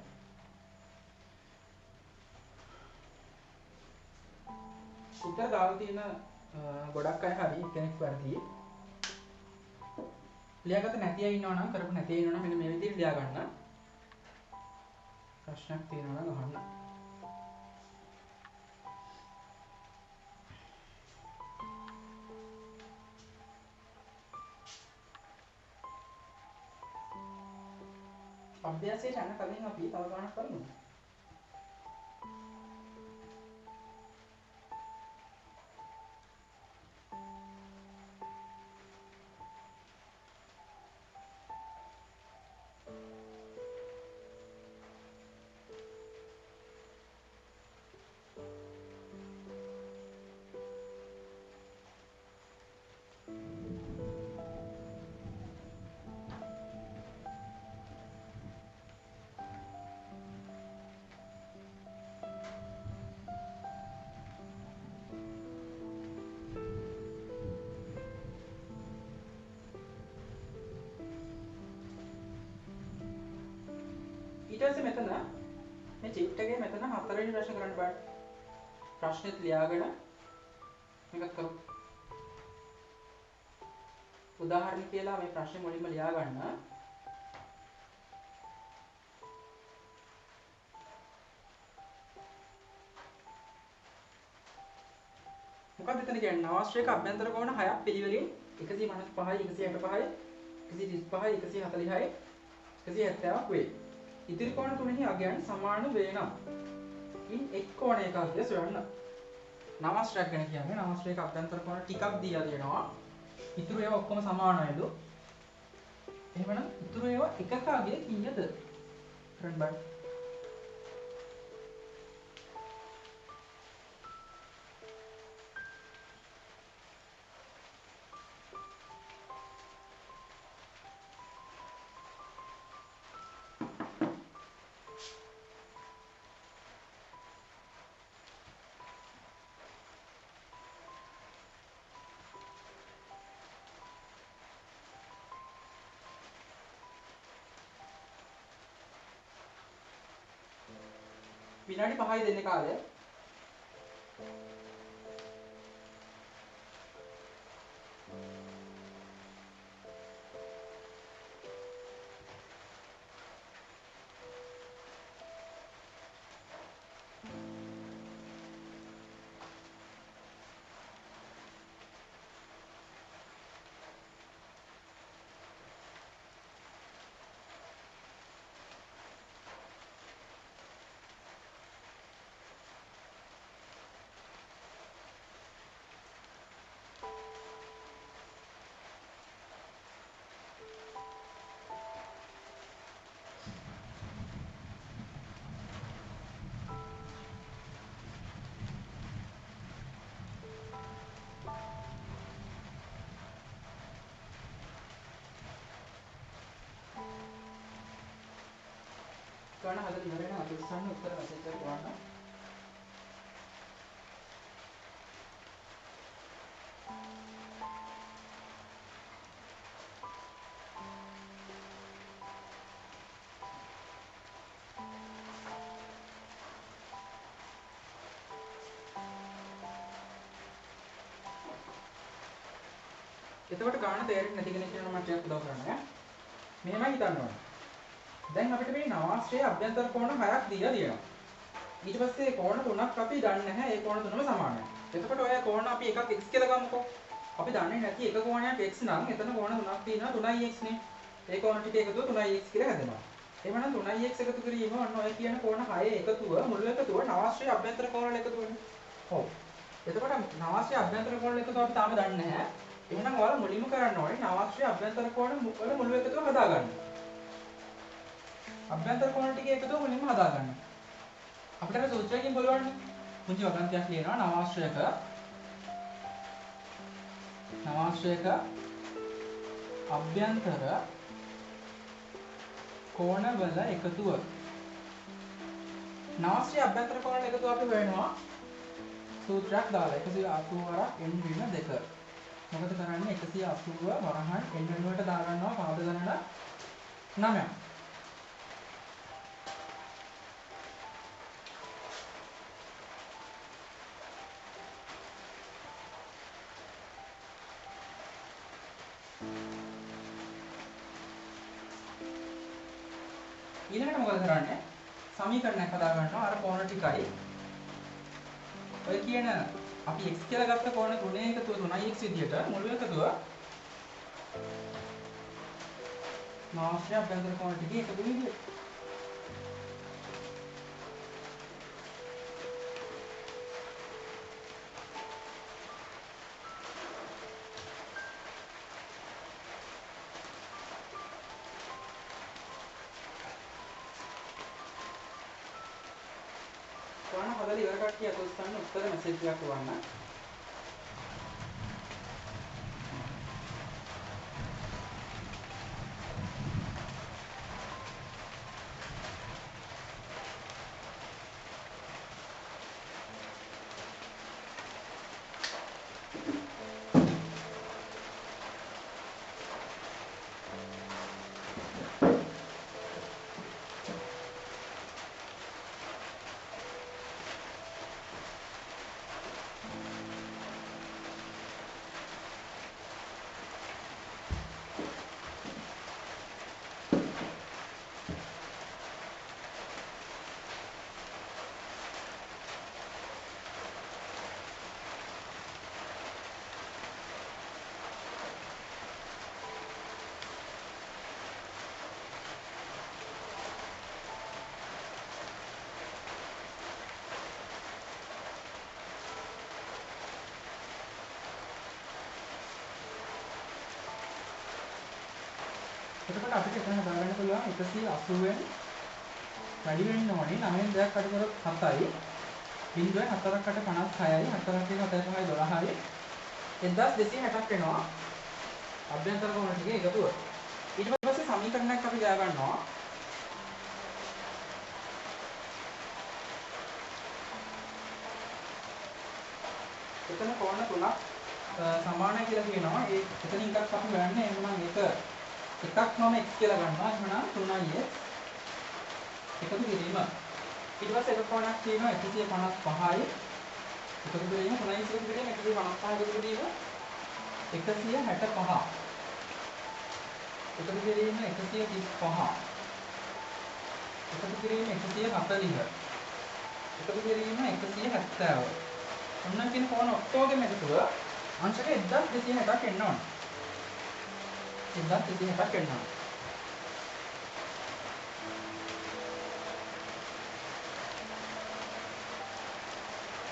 උත්තර දාලා තියෙන ගොඩක් අය හරි කෙනෙක් වැරදි. ලියාගත්ත නැති අය ඉන්නවා නම් කරපු නැති අය ඉන්නවා නම් මෙන්න මේ විදිහට ලියා ගන්න. ප්‍රශ්නයක් තියෙනවා නම් අහන්න. අභ්‍යාසයට යන කලින් අපි තව ගානක් කරමු. ඊට පස්සේ මෙතන මේ චිට් එකේ මෙතන හතරවෙනි ප්‍රශ්න කරන්න බෑ. ප්‍රශ්නෙත් ලියාගෙන මේකත් කරමු. උදාහරණ කියලා මේ ප්‍රශ්නේ මුලින්ම ලියා ගන්න. මොකක්ද එතන කියන්නේ? නවාශ්‍රයක අභ්‍යන්තර කෝණ 6ක් පිළිවෙලින් 155යි 165යි 135යි 140යි 170ක් වේ. ඉතිරි කෝණ තුනෙහි අගයන් සමාන වේ නම් ඉන් එක් කෝණයකද සොයන්න. නවාශ්‍රයක් ගැන කියන්නේ නවාශ්‍රයක අභ්‍යන්තර කෝණ ටිකක් දීලා තියෙනවා. ඉතුරු ඒවා ඔක්කොම සමානයිලු. එහෙමනම් ඉතුරු ඒවා එකක අගය කීයද? කරන්න බෑ. විනාඩි 5යි දෙන්නේ කාලය. ගාන හදලා ඉවර වෙන අතිස්සන්න උත්තර මෙසේජ් එකක් දාන්න. එතකොට ගාන තේරෙන්නේ නැති කෙනෙක් කියනවා මම ටිකක් උදව් කරන්න ඈ. මෙහෙමයි හිතන්න ඕනේ. දැන් අපිට මේ නවාශ්‍රයේ අභ්‍යන්තර කෝණ 6ක් දීලා තියෙනවා. ඊට පස්සේ කෝණ 3ක් අපි දන්නේ නැහැ. ඒ කෝණ තුනම සමානයි. එතකොට ඔය කෝණ අපි එකක් x කියලා ගමුකෝ. අපි දන්නේ නැති එක කෝණයක් x නම් එතන කෝණ 3ක් තියෙනවා 3x නේ. ඒ කෝණ ටික එකතුව 3x කියලා හැදෙනවා. එහෙනම් 3x එකතු කිරීම ඔන්න ඔය කියන කෝණ 6 එකතුව මුල් එකතුව නවාශ්‍රයේ අභ්‍යන්තර කෝණ වල එකතුවනේ. ඔව්. එතකොට නවාශ්‍රයේ අභ්‍යන්තර කෝණ වල එකතුව අපි තාම දන්නේ නැහැ. එහෙනම් ඔයාලා මුලින්ම කරන්න ඕනේ නවාශ්‍රයේ අභ්‍යන්තර කෝණ වල මුල් එකතුව හදාගන්න. අභ්‍යන්තර කෝණ ටික එකතුව මුලින්ම හදාගන්න. අපිට අර සූත්‍රයෙන් බලවන්න. පුංචි වගන්තියක් ලියනවා නවාශ්‍රයක අභ්‍යන්තර කෝණවල එකතුව. නවාශ්‍රය අභ්‍යන්තර කෝණවල එකතුව අපි හොයනවා සූත්‍රයක් දාලා 180 වරක් n ඍණ 2. මොකද කරන්නේ 180 වරහන් n වෙනුවට දා ගන්නවා පාද ගණන 9ක්. ඊළඟට මොකද කරන්නේ? සමීකරණයක් හදා ගන්නවා අර කෝණ ටිකයි. ඔය කියන අපි x කියලා ගත්ත කෝණ තුනේ එකතුව 3x විදියට මුළු එකතුව නවාශ්‍රය අභ්‍යන්තර කෝණ ටිකේ එකතු විදියට. කොහොම හදලා ඉවර කට්ටිය අතොස්සන්න උත්තර මෙසේජ් එකක් වවන්න. එතකොට අපිට එතන හදාගන්න පුළුවන් 180 න් වැඩි වෙන්න ඕනේ 9න් දෙයක් අඩු කරොත් 7යි 0.4කට 56යි 4ක් 7යි 12යි 1260ක් වෙනවා අභ්‍යන්තර කෝණ ටිකේ එකතුව. ඊට පස්සේ සමීකරණයක් අපි ගා ගන්නවා. එතන කෝණ තුනක් සමානයි කියලා කියනවා. ඒ එතනින් එකක් අපි හොයන්නේ එහෙනම් එකක් මම x කියලා ගන්නවා. එහෙනම් 3x එකතු කිරීම. ඊට පස්සේ එක කෝණයක් තියෙනවා 155යි. එකතු කිරීම 3x එකතු කිරීම 155 එකතු කිරීම 165. එකතු කිරීම 135. එකතු කිරීම 140. එකතු කිරීම 170. ඔන්න කියන කෝණ ඔක්කොගෙම එකතුව අංශක 1260ක් එන්න ඕන. 1260ක් එන්න ඕන.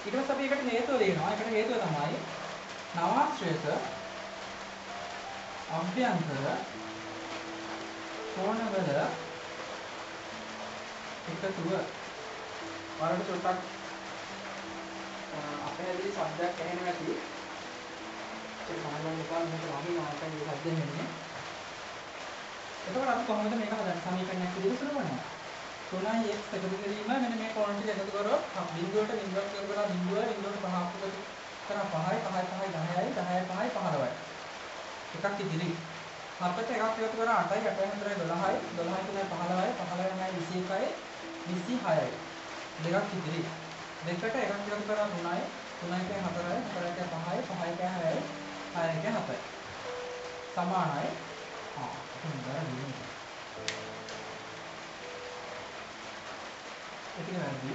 ඊට පස්සේ අපි එකට හේතුව දෙනවා. ඒකට හේතුව තමයි නවාශ්‍රයක අභ්‍යන්තර කෝණවල එකතුව. වරට චුට්ටක් අපහැදිලි શબ્දයක් ඇහෙනවා ඇති. ඒක සමහරවිට නිකන් මේක වහිනවා නැත්නම් මේ શબ્ද එන්නේ. එතකොට අපි කොහොමද මේක හදන්නේ? සමීකරණයක් විදිහට සලකනවා. 3x එකතු කිරීම මෙන්න මේ කෝණ ටික එකතු කරොත් බිඳුවට බිඳුවක් එකතු කරලා බිඳුව බිඳුවට 5ක් එකතු කරා 5යි 5යි 10යි 10යි 5යි 15යි. එකක් ඉදිරි. 7ට එකක් එකතු කරා 8යි 8යි 4යි 12යි 12යි 3යි 15යි 15යි 9යි 21යි 26යි. දෙකක් ඉදිරි. දෙකට එකක් එකතු කරා 3යි 3යි 4යි 4යි 5යි 5යි 6යි 6යි 7යි. සමානයි. හොඳයි. ඒක වැරදි.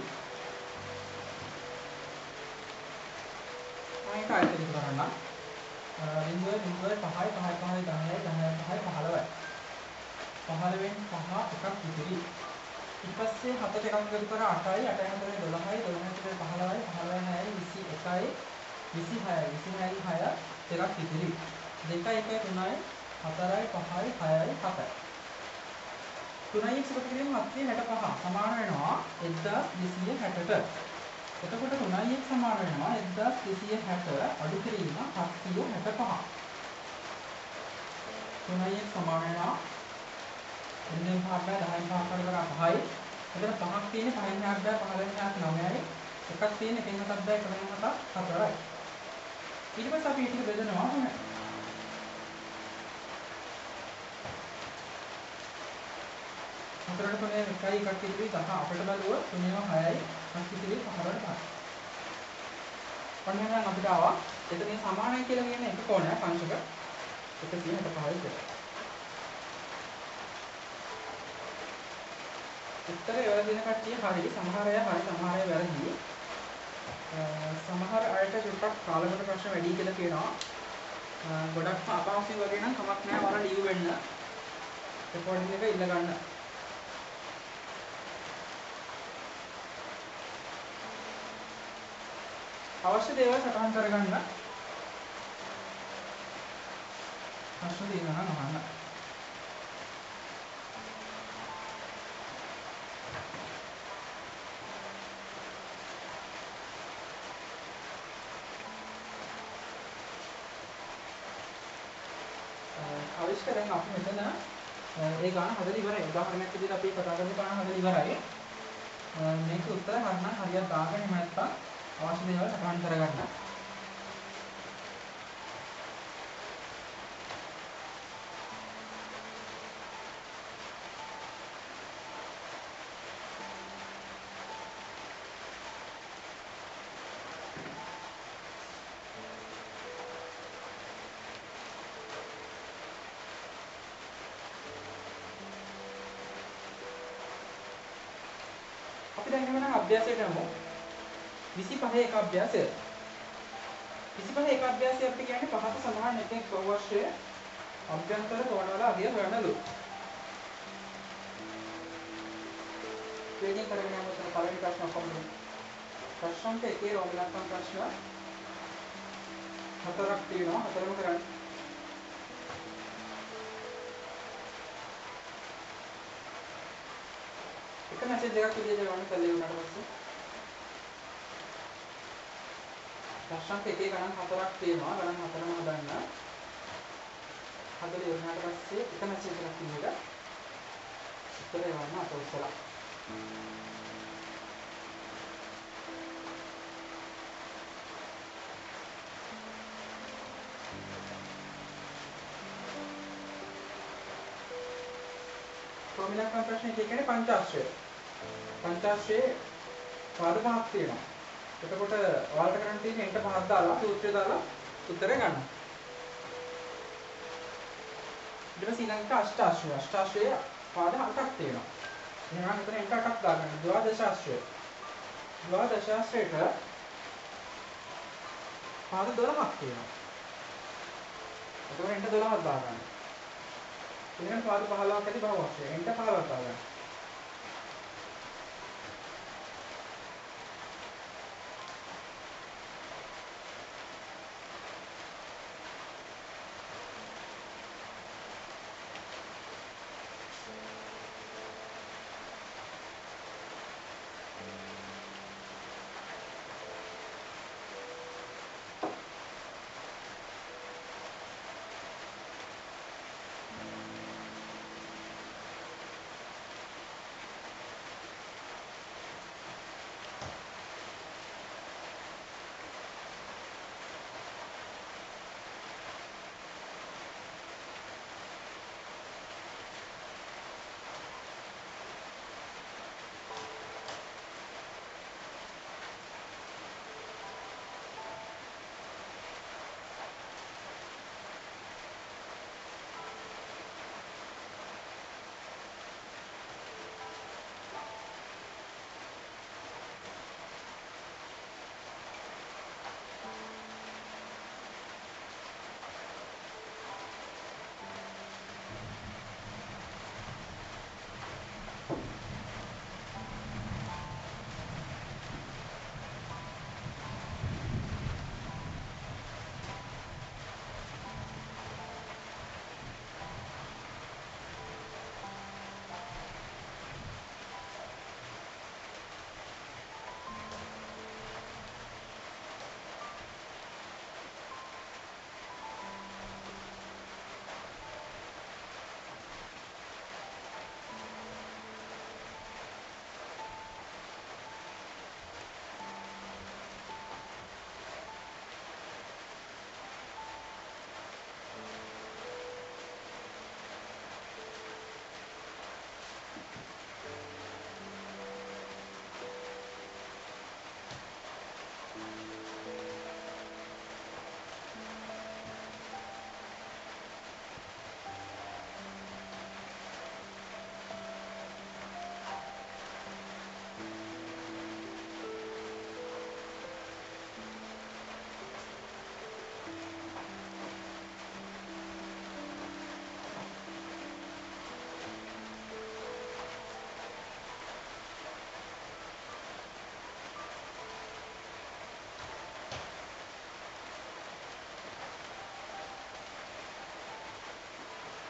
මම ඒක ආයෙත් ඉදිරි කරන්න. බිඳුවේ 5යි 5යි 10යි 10යි 5යි 15යි. 15න් 5 එකක් ඉදිරි. ඊට පස්සේ 7ට එකක් එකතු කරා 8යි 8යි 4යි 12යි 12යි 15යි 15යි 9යි 21යි 26යි 26යි 6 එකක් ඉදිරි. 2යි 1යි 3යි 4යි 5යි 6යි 7යි. 3x එකතු කිරීම 765 සමාන වෙනවා 1260ට. එතකොට 3x සමාන වෙනවා 1260 අඩු කිරීම 765. 3x සමාන වෙනවා 3න් 5 බෑ 10න් 5 කරලා 5යි. එතන 5ක් තියෙන්නේ 5න් 6ක් බෑ 15න් 6ක් 9යි. එකක් තියෙන්නේ 1න් 7ක් බෑ 1න් 7ක් 4යි. ඊට පස්සේ අපි ටික බෙදනවා 3. හතරට 3 එකයි එකක් ඉතිරි 10 අපිට බැලුවොත් 3ම 6යි එකක් ඉතිරි 4ට 5යි. ඔන්න එහෙනම් අපිට ආවා එතනින් සමානයි කියලා කියන එක කෝණයක් අංශක 165යි කියලා. උත්තරය ඔය දෙන කට්ටිය හරි සමහර අය හරි සමහර අය වැරදි. සමහර අයට චුට්ටක් කාලකට ප්‍රශ්න වැඩි කියලා කියනවා. ගොඩක් අපහසු වගේ නම් කමක් නැහැ වර ලියු වෙන්න. රෙකෝඩින් එක ඉල්ල ගන්න. අවශ්‍ය දේවල් සටහන් කරගන්න. ප්‍රශ්න තියෙනවා නම් අහන්න. අවිෂ්ක දැන් අපි මෙතන ඒ ගාන හදලා ඉවරයි. උදාහරණයක් විදිහට අපි කතා කරන ගාන හදලා ඉවරයි. මේක උත්තර හරිනම් හරියට දාගෙන එහෙම නැත්නම් අවශ්‍ය දේවල් සටහන් කරගන්න. අපි දැන් එහෙනම් අභ්‍යාසයට යමු. 25 එක අභ්‍යාසය. 25 එක අභ්‍යාසය අපිට කියන්නේ පහත සමාන එකෙක් අවශ්‍ය අභ්‍යන්තර කොටවල අධිය හොයනලු. වේගයෙන් කරගෙන යමු. පළවෙනි ප්‍රශ්න කොහොමද? ප්‍රශ්න එකේ රෝමලක්ෂණ ප්‍රශ්න හතරක් තියෙනවා. හතරම කරන්න. එක මැසේජ් එකක් විදිහට ගන්න කලින් උනාට පස්සේ ප්‍රශ්න එකේ ගණන් හතරක් තියෙනවා. ගණන් හතරම හදන්න. හදලා ඉවරනාට පස්සේ එක මැසේජ් එකක් විදිහට උත්තර එවන්න අත උස්සලා. රෝමලක්ෂණ ප්‍රශ්නේ කියන්නේ පංචාශ්‍රය. පංචාශ්‍රයේ පාද පහක් තියෙනවා. එතකොට ඔයාලට කරන්න තියෙන්නේ එන්ට පහක් දාලා සූත්‍රය දාලා උත්තරය ගන්න. ඊට පස්සේ ඊළඟට අෂ්ටාශ්‍රය. අෂ්ටාශ්‍රයේ පාද 8ක් තියෙනවා. එහෙනම් මෙතන එන්ට 8ක් දාගන්න. ද්වාදශාශ්‍රය. ද්වාදශාශ්‍රයට පාද 12ක් තියෙනවා. එතකොට එන්ට 12ක් දාගන්න. ඊළඟට පාද 15ක් ඇති බහුවක්ෂය. එන්ට 15ක් දාගන්න.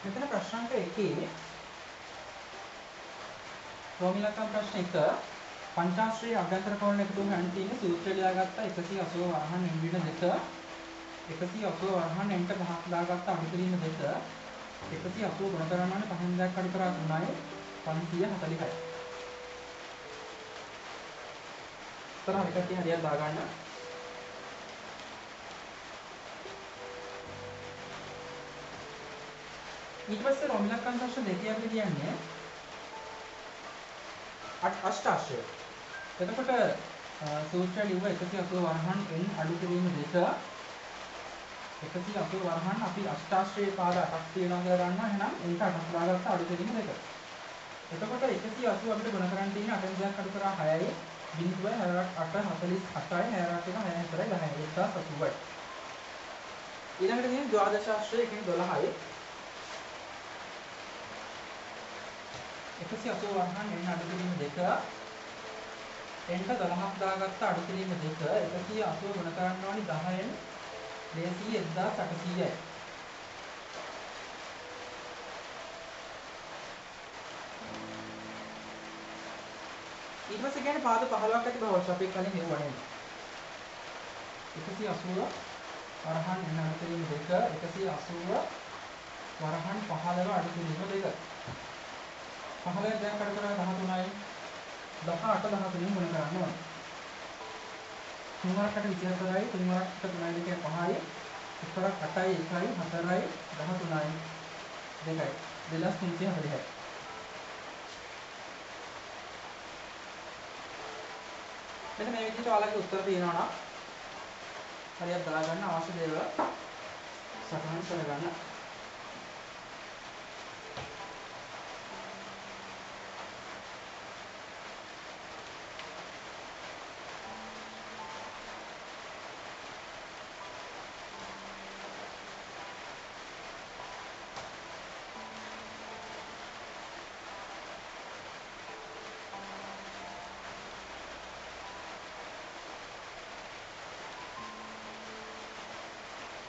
මෙතන ප්‍රශ්නාංක 1 රෝමිලකම් ප්‍රශ්න 1 පංචාශ්‍රී අභ්‍යන්තර කෝණ එකතු ගන්න තියෙන සූත්‍රය ලියාගත්තා 180 වරහන් n වින 2 180 වරහන් n ට 5ක් දාගත්ත අඩු කිරීම 2 180 ගුණ කරන්න ඕනේ 5න් 2ක් අඩු කරා 3යි 546යි. තර හරියට හරියට දාගන්න. ඊට පස්සේ රෝමිලකම් ප්‍රශ්න දෙකේ අපි කියන්නේ අෂ්ටාශ්‍රය. එතකොට සූත්‍රය ලිව්ව 180 වරහන් n අඩු කිරීම 2 180 වරහන් අපි අෂ්ටාශ්‍රයේ පාද 8ක් තියෙනවා කියලා ගන්නවා. එහෙනම් n ට 8ක් දාගත්ත අඩු කිරීම 2. එතකොට 180 අපිට ගුණ කරන්න තියෙන්නේ 8න් 2ක් අඩු කරා 6යි බිඳුවයි 8 48යි 6 1 4යි 10යි 1080යි. ඊළඟට තියෙන්නේ ද්වාදශාශ්‍රය කියන්නේ 12යි 180 වරහන් n අඩු කිරීම 2 n ට 12ක් දාගත්ත අඩු කිරීම 2 180 ගුණ කරන්න ඕනි 10න් 1800යි. ඊට පස්සේ කියන්නේ පාද 15ක් ඇති බව අපි කලින් මෙවුවා නේද? 180 වරහන් n අඩු කිරීම 2 180 වරහන් 15 අඩු කිරීම 2 15න් දැන් කඩ කරා 13යි 18 13න් ගුණ කරන්න ඕනේ. 3 වරකට 24යි 3 වරකට 3යි 2 5යි 1 වරක් 8යි 1යි 4යි 13යි 2යි 2340යි. මෙන්න මේ විදිහට ඔයාලගේ උත්තර තියෙනවා නම් හරියට දාගන්න අවශ්‍ය දේවල් සටහන් කරගන්න.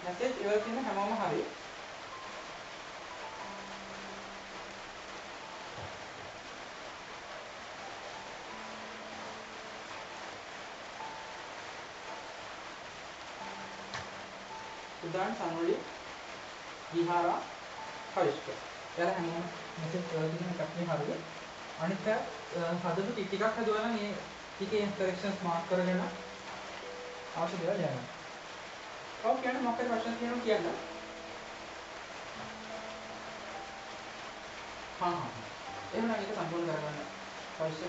මැසේජ් ඉවර තියෙන හැමෝම හරි. උදාහරණ සම්මුලි විහාරා පරිෂ්ඨ. එයාලා හැමෝම මැසේජ් ඉවර තියෙන එකක් නේ හරිය. අනිත් හදපු ටිකක් හදුවා නම් මේ ටිකේ කරෙක්ෂන්ස් මාක් කරගෙන අවශ්‍ය දේවල් ලියන්න. ඔව් කියන්න මොකක්ද ප්‍රශ්න තියෙනවා කියන්න. හා. එහෙනම් ඒක සම්පූර්ණ කරගන්න. අවශ්‍ය.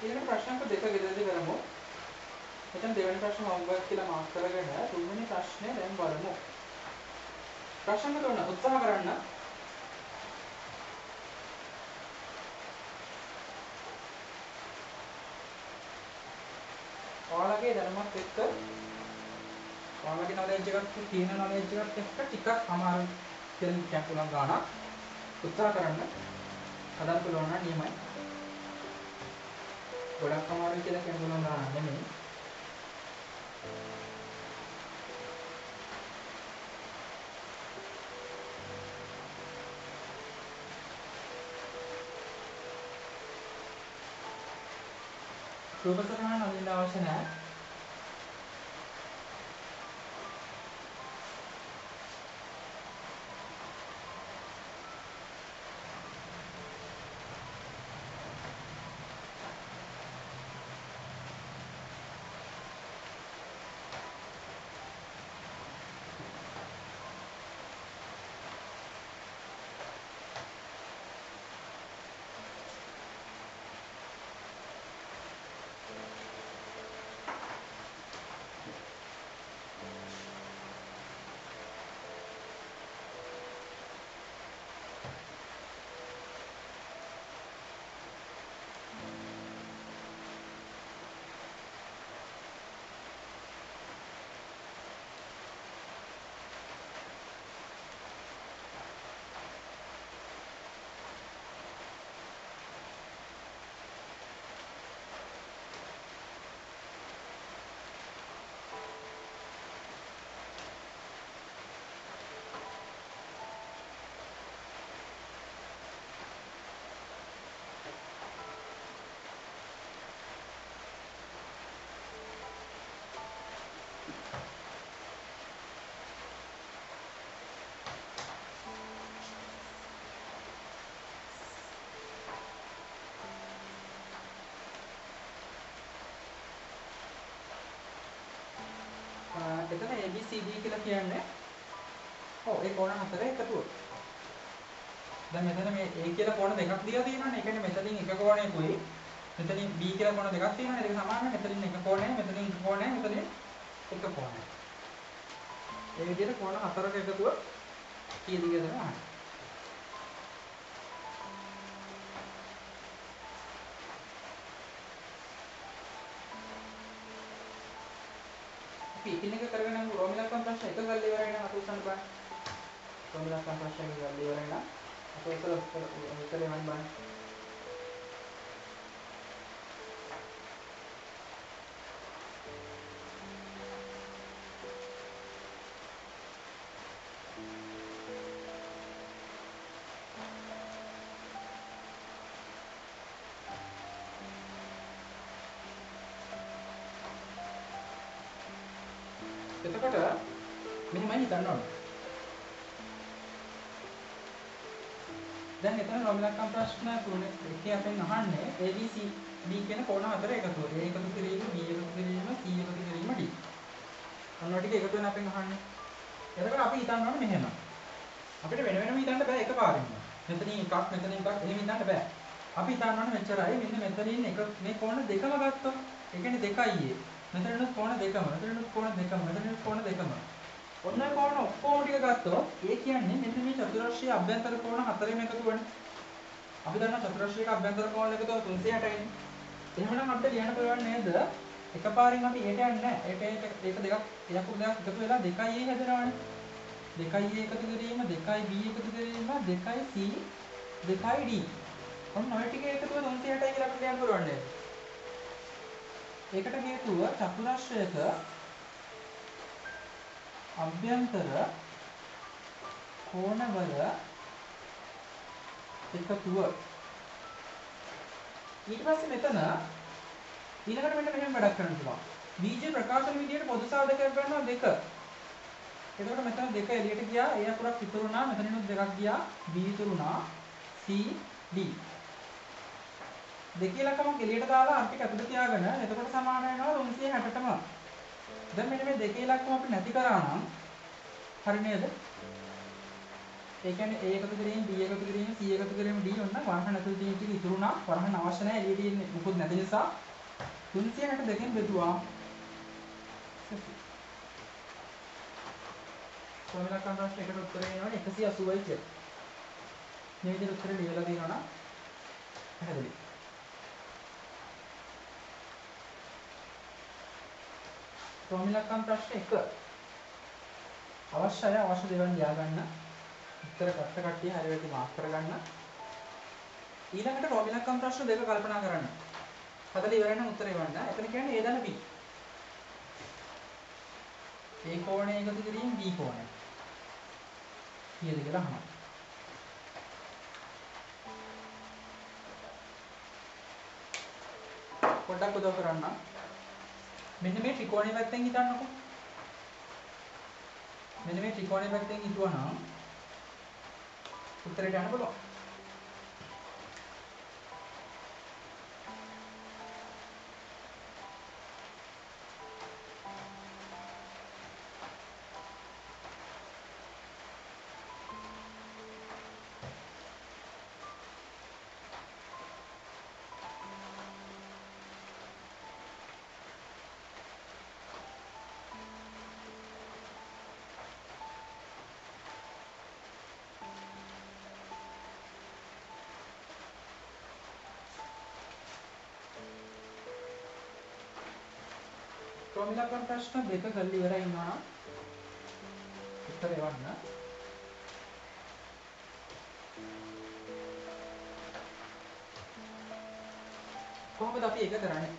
ඊළඟ ප්‍රශ්න දෙක ගෙදරදී කරමු. එතන දෙවෙනි ප්‍රශ්න හොම්වර්ක් කියලා මාක් කරගෙන තුන්වෙනි ප්‍රශ්නේ දැන් බලමු. ප්‍රශ්න තුන උත්සාහ කරන්න. ඔයාලගේ දැනුමත් එක්ක ඔයාලගේ knowledge එකත් තියෙන knowledge එකත් එක්ක ටිකක් අමාරු කියලා කියන්න පුළුවන් ගානක් උත්සාහ කරන්න. හදන්න පුළුවන් නම් නියමයි. ගොඩක් අමාරුයි කියලා කියන්න පුළුවන් ගානක් නෙමෙයි. රූපසටහන අඳින්න අවශ්‍ය නැහැ. ABCD කියලා කියන්නේ ඔව් ඒ කෝණ හතර එකතුව. දැන් මෙතන මේ A කියලා කෝණ දෙකක් දීලා තියෙනවානේ. ඒ කියන්නේ මෙතනින් එක කෝණයකුයි මෙතනින් B කියලා කෝණ දෙකක් තියෙනවානේ. ඒක සමානයි. මෙතනින් එක කෝණය, මෙතනින් එක කෝණය, මෙතනින් එක කෝණය. ඒ විදිහට කෝණ හතරක එකතුව කීයද කියලා තමයි අහන්නේ. අපි එකින් එක කරගෙන යමු. රෝම ඉලක්කම් ප්‍රශ්න එක ගල්ලා ඉවරයි නම් අත උස්සන්න බෑ. රෝම ඉලක්කම් ප්‍රශ්න එක ගල්ලා ඉවරයි නම් අත උස්සලා උත්තරේ වань බලන්න. එතකොට මෙහෙමයි හිතන්න ඕනේ. දැන් එතන රෝම ඉලක්කම් ප්‍රශ්න තුනේ එකේ අපෙන් අහන්නේ ABC B කියන කෝණ හතර එකතුව. A එකතු කිරීම, B එකතු කිරීම, C එකතු කිරීම D. අන්න ටික එකතු වෙන අපෙන් අහන්නේ. එතකොට අපි හිතන්න ඕනේ මෙහෙම. අපිට වෙන වෙනම හිතන්න බෑ එකපාරින්ම. මෙතනින් එකක්, මෙතනින් එකක් එහෙම හිතන්න බෑ. අපි හිතන්න ඕනේ මෙච්චරයි. මෙන්න මෙතනින් එක මේ කෝණ දෙකම ගත්තොත්. ඒ කියන්නේ දෙකයි ඒ. මෙතනට කෝණ දෙකම, මෙතනට කෝණ දෙකම, මෙතනට කෝණ දෙකම. ඔන්න කෝණ ඔක්කොම ටික ගත්තොත් ඒ කියන්නේ මෙන්න මේ චතුරස්‍රයේ අභ්‍යන්තර කෝණ හතරෙම එකතුවනේ. අපි දන්නා චතුරස්‍රයක අභ්‍යන්තර කෝණ එකතුව 360යි. එහෙමනම් අපිට ලියන්න පුළුවන් නේද? එකපාරින් අපි ඒට යන්නේ නැහැ. ඒක දෙකක් එකතු වෙලා 2a හැදෙනවානේ. 2a එකතු කිරීම, 2b එකතු කිරීම, 2c, 2d. ඔන්න ඔය ටික එකතුව 360යි කියලා අපිට ලියන්න පුළුවන් නේද? ඒකට හේතුව චතුරස්‍රයක අභ්‍යන්තර කෝණවල එකතුව. ඊට පස්සේ මෙතන ඊළඟට මෙන්න මෙහෙම වැඩක් කරන්න පුළුවන්. බීජ ප්‍රකාශන විදියට පොදු සාධකයක් ගන්නවා 2. එතකොට මෙතන 2 එළියට ගියා. A අකුරක් ඉතුරු වුණා. මෙතනිනුත් 2ක් ගියා. B ඉතුරු වුණා. C D. දෙකේ ලකමක් එළියට දාලා අර ටික ඇතුළට තියාගෙන එතකොට සමාන වෙනවා 360ටම. දැන් මෙන්න මේ දෙකේ ලකම අපි නැති කරා නම් හරි නේද? ඒ කියන්නේ A එකතු කිරීම, B එකතු කිරීම, C එකතු කිරීම D ඔන්න වරහන් ඇතුළේ තියෙන ටික ඉතුරු වුණා. වරහන් අවශ්‍ය නැහැ එළියට ඉන්නේ මොකද නැති නිසා 362කින් බෙදුවා. සෝමනකම් ප්‍රශ්න එකට උත්තරේ එනවනේ 180යි කියලා. මේ විදිහට උත්තරේ ලියලා දෙනවා නම් පැහැදිලි. සෝමනකම් ප්‍රශ්න 1 අවශ්‍ය දේවල් ලියා ගන්න. උත්තර ගත්ත කට්ටිය හරියට මාක් කරගන්න. ඊළඟට රෝමිලක්කම් ප්‍රශ්න දෙක කල්පනා කරන්න. හදලා ඉවර වෙන උත්තර එවන්න. එතන කියන්නේ A දන B. A කෝණය එකතු කිරීම B කෝණය. කීයද කියලා අහනවා. පොඩ්ඩක් උදව් කරන්න. මෙන්න මේ ත්‍රිකෝණය පැත්තෙන් හිතන්නකෝ. මෙන්න මේ ත්‍රිකෝණය පැත්තෙන් හිතුවනම් උත්තරයට යන්න පුළුවන්. ක්‍රමිලකම් ප්‍රශ්න දෙක කරලා ඉවරයි ඉන්නවා නම් උත්තර එවන්න. කොහොමද අපි ඒක කරන්නේ?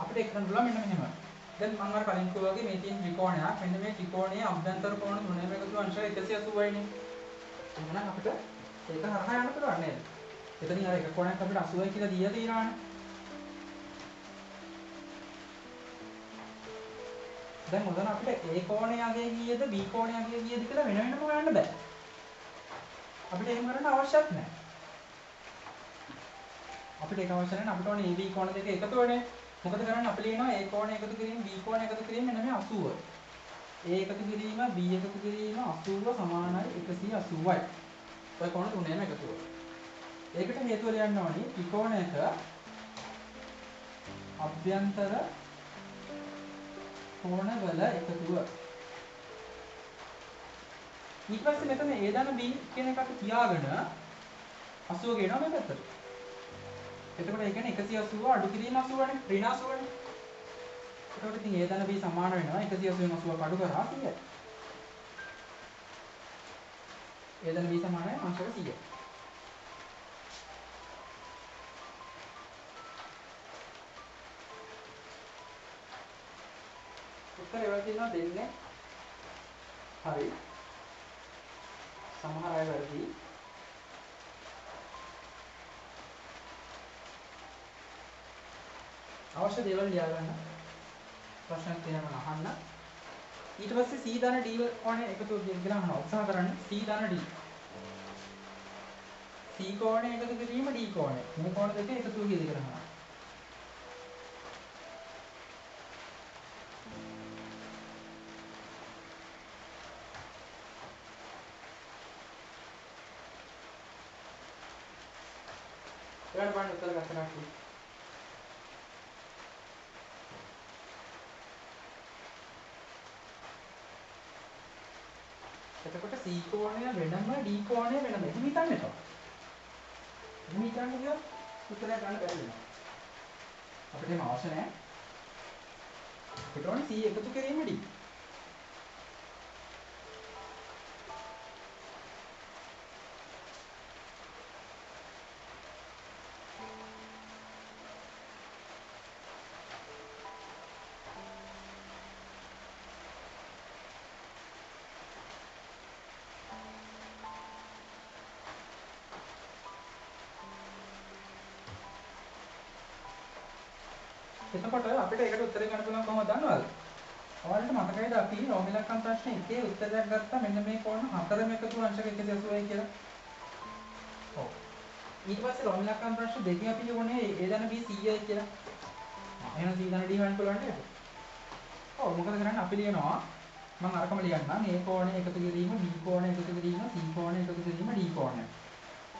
අපිට ඒක කරන්න පුළුවන් මෙන්න මෙහෙම. දැන් මම අර කලින් කිව්වා වගේ මේ තියෙන ත්‍රිකෝණයක්. මෙන්න මේ ත්‍රිකෝණයේ අභ්‍යන්තර කෝණ තුනේම එකතු අංශය 180යි නේ. එහෙනම් අපිට ඒක හරහා යන්න පුළුවන් නේද? එතනින් අර එක කෝණයක් අපිට 80යි කියලා දීලා තියෙනවානේ. දැන් මොකද අපිට A කෝණය අගය කීයද B කෝණය අගය කීයද කියලා වෙන වෙනම හොයන්න බෑ. අපිට එහෙම කරන්න අවශ්‍යත් නැහැ. අපිට ඒක අවශ්‍ය නැහැ. අපිට ඕනේ AB කෝණ දෙක එකතු වෙන්නේ. මොකද කරන්නේ අපි ලියනවා A කෝණය එකතු කිරීම B කෝණය එකතු කිරීම මෙන්න මේ 80. A එකතු කිරීම B එකතු කිරීම 80 සමානයි 180යි. ඔය කොන තුනේම එකතුව. ඒකට හේතුව ලියන්න ඕනේ ත්‍රිකෝණයක අභ්‍යන්තර කෝණවල එකතුව. ඊට පස්සේ මෙතන A දන B කියන එක අපි තියාගෙන 80 ගේනවා මේ පැත්තට. එතකොට ඒ කියන්නේ 180 අඩු කිරීම 80නේ ඍණ 80නේ. එතකොට ඉතින් A දන B සමාන වෙනවා 180න් 80ක් අඩු කරා 100යි. A දන B සමානයි අංශක 100යි. උත්තර ඒවා තියෙනවා දෙන්නේ. හරි. සමහර අය වැරදි. අවශ්‍ය දේවල් ලියා ගන්න. ප්‍රශ්න තියෙනවා අහන්න. ඊට පස්සේ C ධන D කෝණය එකතු කියලා අහනවා. උත්සාහ කරන්න C ධන D. C කෝණය එකතු කිරීම D කෝණය. මේ කෝණ දෙක එකතු කියලා අහනවා. ඒකට බලන්න උත්තර ගන්න කට්ටිය. එතකොට C කෝණය වෙනම D කෝණය වෙනම. එහෙම හිතන්න එපා. එහෙම හිතන්න ගියොත් උත්තරය ගන්න බැරි වෙනවා. අපිට එහෙම අවශ්‍ය නැහැ. අපිට ඕනේ C එකතු කිරීම D. එතකොට අපිට ඒකට උත්තර ගන්න පුළුවන් කොහොමද දන්නවද? ඔයාලට මතකයිද අපි රෝම ඉලක්කම් ප්‍රශ්නේ එකේ උත්තරයක් ගත්තා මෙන්න මේ කෝණ හතරම එකතු අංශක 180යි කියලා. ඔව්. ඊට පස්සේ රෝම ඉලක්කම් ප්‍රශ්න දෙකේ අපි කියවනේ A ධන B 100යි කියලා. එහෙනම් C ධන D හොයන්න පුළුවන් නේද? ඔව් මොකද කරන්නේ අපි ලියනවා මම අරකම ලියන්නම් A කෝණය එකතු කිරීම B කෝණය එකතු කිරීම C කෝණය එකතු කිරීම D කෝණය.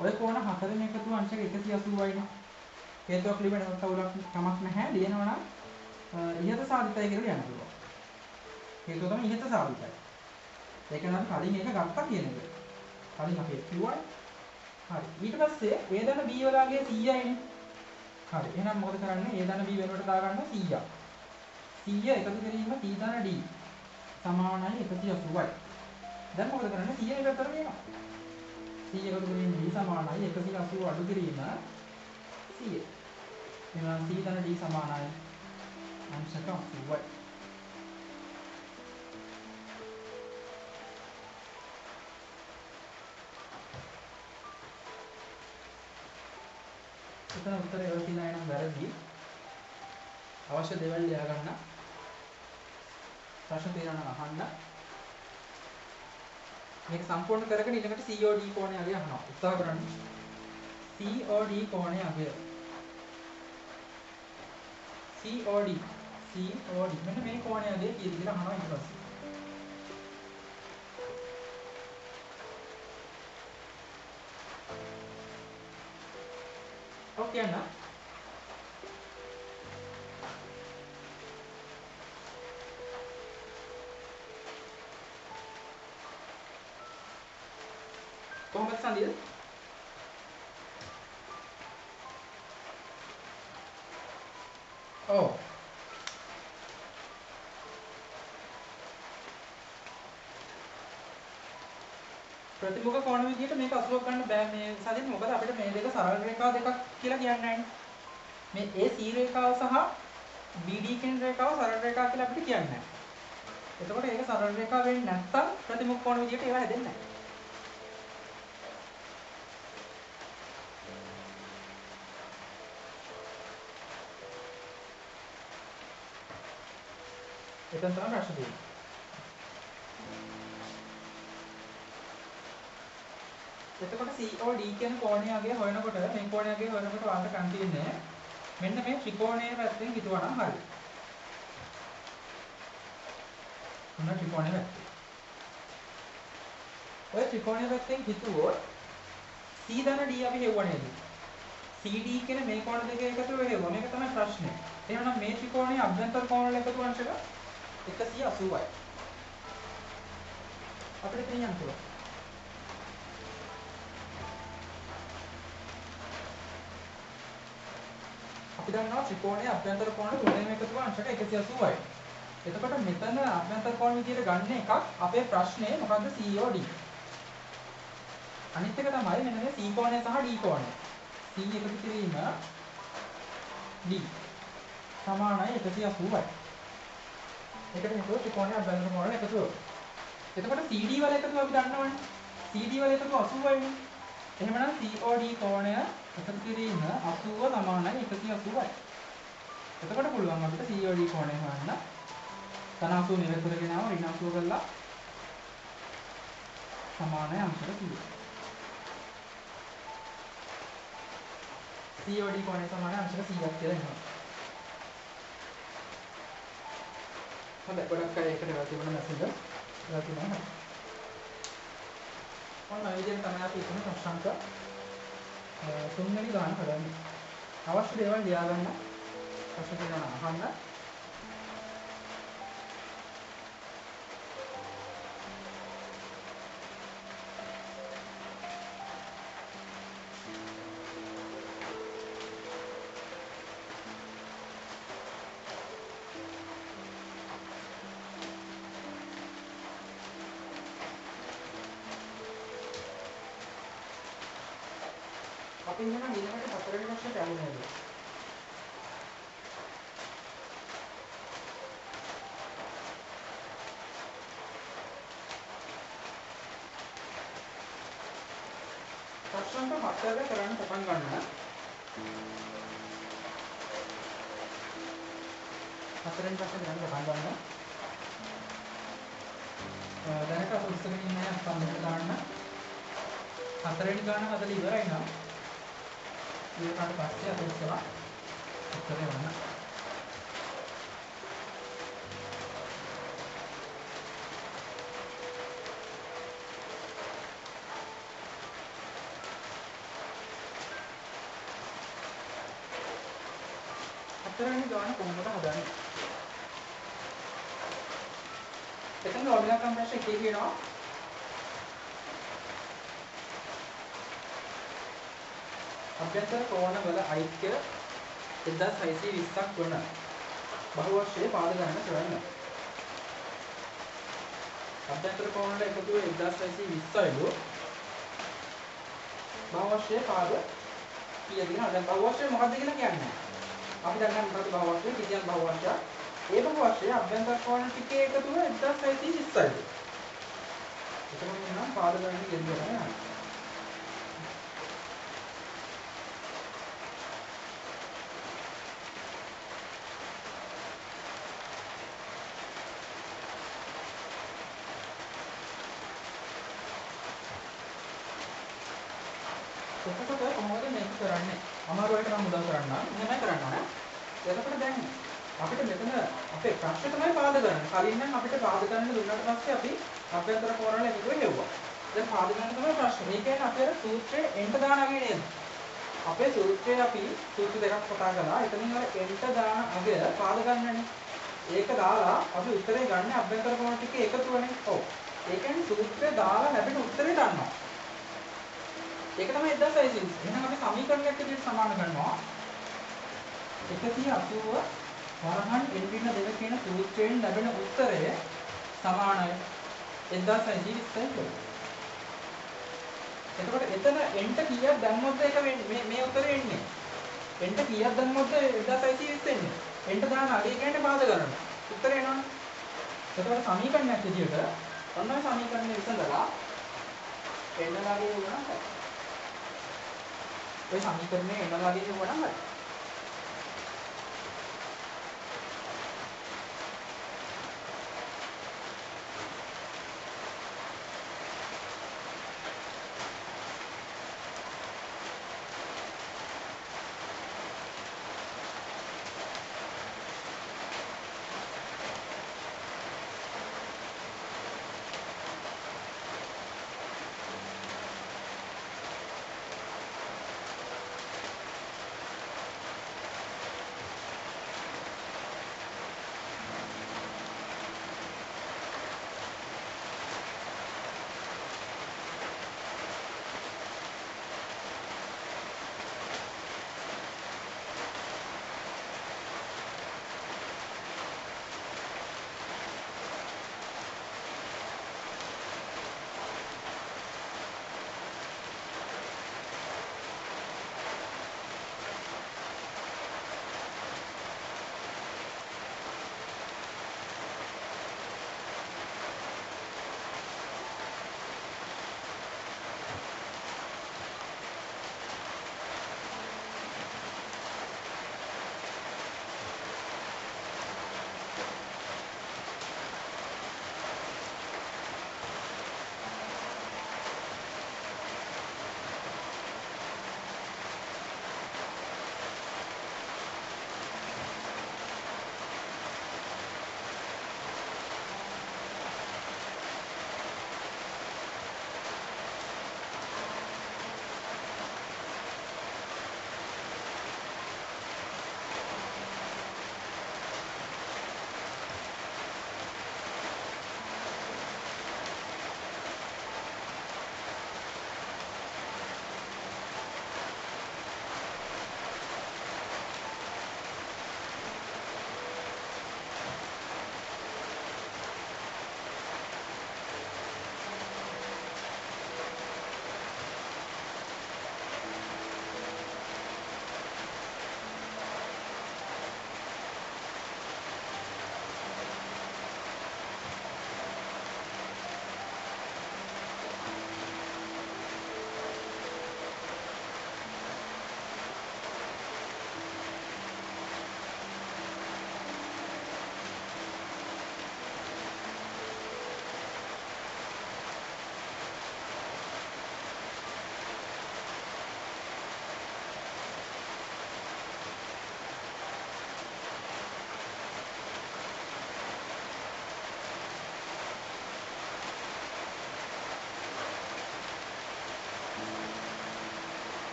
ඔය කෝණ හතරම එකතු අංශක 180යිනේ. හේතුවක් ලියන්න තවුලක් කමක් නැහැ ලියනවා නම් ඉහත සාධිතයි කියලා ලියන්න පුළුවන්. හේතුව තමයි ඉහත සාධිතයි. ඒක නම් කලින් එක ගත්තා කියන එක. කලින් අපි කිව්වා. හරි. ඊට පස්සේ A ධන B වලගේ 100යිනේ. හරි. එහෙනම් මොකද කරන්නේ? A ධන B වෙනුවට දාගන්න 100ක්. 100 එකතු කිරීම C ධන D සමානයි 180යි. දැන් මොකද කරන්නේ? 100 එක පැත්තට ගේනවා. 100 එකතු කිරීම D සමානයි 180 අඩු කිරීම 100. එහෙනම් C ධන D සමානයි අංශක 80යි. එතන උත්තරය ඔය කියලා එනම් වැරදි. අවශ්‍ය දේවල් ලියා ගන්න. ප්‍රශ්න තියෙනවා නම් අහන්න. මේක සම්පූර්ණ කරගෙන ඊළඟට COD කෝණය අගය අහනවා. උත්සාහ කරන්න. COD කෝණය අගය. COD මෙන්න මේ කෝණය අගය කීයද කියලා අහනවා ඊට පස්සේ. ඔව් කියන්න. කොහොමද සඳිද? ඔව්. ප්‍රතිමුඛ කෝණ විදිහට මේක 80ක් ගන්න බෑ මේ සදින් මොකද අපිට මේ දෙක සරල රේඛා දෙකක් කියලා කියන්නේ නැහැ. මේ AC රේඛාව සහ BD කියන රේඛාව සරල රේඛා කියලා අපිට කියන්නේ නැහැ. එතකොට ඒක සරල රේඛාව වෙන්නේ නැත්නම් ප්‍රතිමුඛ කෝණ විදිහට ඒවා හැදෙන්නේ නැහැ. එතන තමයි ප්‍රශ්න තියෙන්නේ. එතකොට COD කියන කෝණය අගය හොයනකොට මේ කෝණය අගය හොයනකොට වාට කන් තියෙන්නේ මෙන්න මේ ත්‍රිකෝණයේ පැත්තෙන් හිතුවා නම් හරි. මොන ත්‍රිකෝණය පැත්තේ. ඔය ත්‍රිකෝණය පැත්තෙන් හිතුවොත් C දන D අපි හෙව්ව නේද? CD කියන මේ කෝණ දෙක එකතු වෙලා හෙව්වා. මේක තමයි ප්‍රශ්නේ. එහෙනම් මේ ත්‍රිකෝණයේ අභ්‍යන්තර කෝණ වල එකතු අංශක 180යි. අපිට කියන්න පුළුවන්. අපි දන්නවා ත්‍රිකෝණයේ අභ්‍යන්තර කෝණ තුනෙම එකතුව අංශක 180යි. එතකොට මෙතන අභ්‍යන්තර කෝණ විදියට ගන්න එකක් අපේ ප්‍රශ්නේ මොකද්ද COD. අනිත් එක තමයි මෙන්න මේ C කෝණය සහ D කෝණය. C එකතු කිරීම D සමානයි 180යි. ඒකට හිතුව ත්‍රිකෝණයේ අභ්‍යන්තර කෝණ එකතුව. එතකොට CD වල එකතුව අපි දන්නවනේ. CD වල එකතුව 80යිනේ. එහෙමනම් COD කෝණය එකතු කිරීම 80 සමානයි 180යි. එතකොට පුළුවන් අපිට COD කෝණය හොයන්න. ධන 80 නිරතුරු ගෙනාව ඍණ 80 කරලා සමානයි අංශක 100. COD කෝණය සමානයි අංශක 100ක් කියලා එනවා. හොඳයි ගොඩක් අය එකට වෙලා තිබුණ මැසේජ් වෙලා තියෙනවා. ඔන්න ඔය විදිහට තමයි අපි ඉතින් ප්‍රශ්නාංක තුන්වෙනි ගාන හදන්නේ. අවශ්‍ය දේවල් ලියා ගන්න. ප්‍රශ්න තියෙනවා අහන්න. අපි එහෙනම් ඊළඟට හතරවෙනි ප්‍රශ්නට යමු නේද? ප්‍රශ්න නම්බර 7 කරන්න පටන් ගන්න. හතරවෙනි ප්‍රශ්නේ කරන්න පටන් ගන්න. දැනට අපි ඉස්සරහින් ඉන්නේ සම්බන්ධ දාන්න. හතරවෙනි ගාන හදලා ඉවරයි නේද? ඊට පස්සේ අපි ඉස්සරහ උත්තරේ වන්න. හතරවෙනි ගාන කොහොමද හදන්නේ? එතන ඔබලකම් ප්‍රශ්න එකේ කියනවා අභ්‍යන්තර කෝණ වල අයිත්‍ය 1620ක් වන බහුවර්ෂයේ පාද ගණන සොයන්න. අභ්‍යන්තර කෝණ වල එකතුව 1620යිලු බහුවර්ෂයේ පාද කීයද කියලා. දැන් බහුවර්ෂය මොකක්ද කියලා කියන්නේ. අපි දන්නා මොකක්ද බහුවර්ෂය කිසියම් බහුවර්ෂය. ඒ බහුවර්ෂයේ අභ්‍යන්තර කෝණ ටිකේ එකතුව 1620යිලු. එතකොට නම් පාද ගණන ගෙන්න යනවා. එතකොට කොහොමද මේක කරන්නේ? අමාරුවට නම් උදව් කරන්න. එහෙමයි කරන්න ඕන. එතකොට දැන් අපිට මෙතන අපේ ප්‍රශ්නේ තමයි පාද ගන්න. කලින් නම් අපිට පාද ගන්න දුන්නාට පස්සේ අපි අභ්‍යන්තර කෝණවල එකතුව හෙව්වා. දැන් පාද ගන්න තමයි ප්‍රශ්නේ. මේ කියන්නේ අපේ අර සූත්‍රයේ එන්ට දාන අගේ නේද? අපේ සූත්‍රයේ අපි සූත්‍ර දෙකක් කතා කළා. එතනින් අර එන්ට දාන අගය පාද ගන්නනේ. ඒක දාලා අපි උත්තරේ ගන්න අභ්‍යන්තර කෝණ ටික එකතුවනේ. ඔව්. ඒ කියන්නේ සූත්‍රය දාලා ලැබෙන උත්තරේ දන්නවා. ඒක තමයි 1620. එහෙනම් අපි සමීකරණයක් විදිහට සමාන කරනවා. 180 වරහන් එල්වින දෙක කියන සූත්‍රයෙන් ලැබෙන උත්තරය සමානයි 1620යි. එතකොට එතන එන්ට කීයක් දැම්මොත් ඒක වෙන්නේ මේ උත්තරේ එන්නේ. එන්ට කීයක් දැම්මොත් 1620 එන්නේ. එන්ට දාන අගේ කියන්නේ පාද ගන්න. උත්තරේ එනවනේ. එතකොට සමීකරණයක් විදිහට ඔන්න ඔය සමීකරණය විසඳලා එන්නලාගේ වුණා. ඔය සමීකරණය එන්නලාගේ වුණා නම්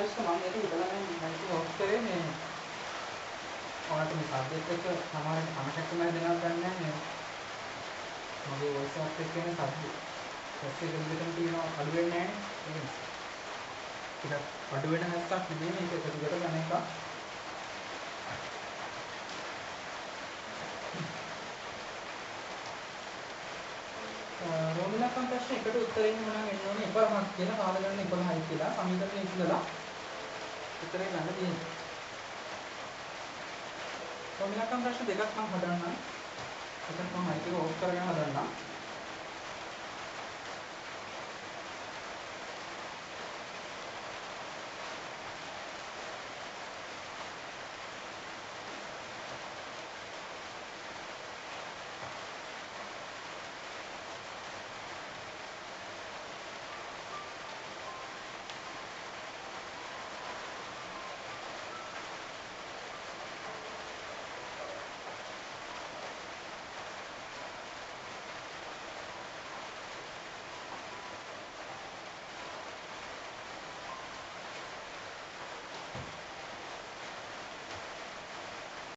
හරිස්ක මම මේක හිතලා මම මයික් එක ඔෆ් කරේ මේ ඔයාලට මේ සබ්ජෙක්ට් එක සමහරවිට කනටක් තමයි දෙනවද දන්නේ නැහැ මේ මගේ වොයිස් එකත් එක්ක එන සබ්ජෙක්ට් ටෙස්ට් එක දෙකම තියෙනවා අඩු වෙන්නේ නැහැ නේ ටිකක් අඩු වෙන හැස්සක් නෙමෙයි මේක එක දිගට ගන්න එක රෝමිලකම් ප්‍රශ්න එකට උත්තරේ මොනවා වෙන්න ඕනේ 11ක් කියලා කාල ගන්න 11යි කියලා සමීකරණය ඉස්සලා උත්තරේ ගන්න තියෙනවා රෝමිලකම් ප්‍රශ්න දෙකක් මම හදන්නම් එකක් මම මයික් එක ඕෆ් කරගෙන හදන්නම්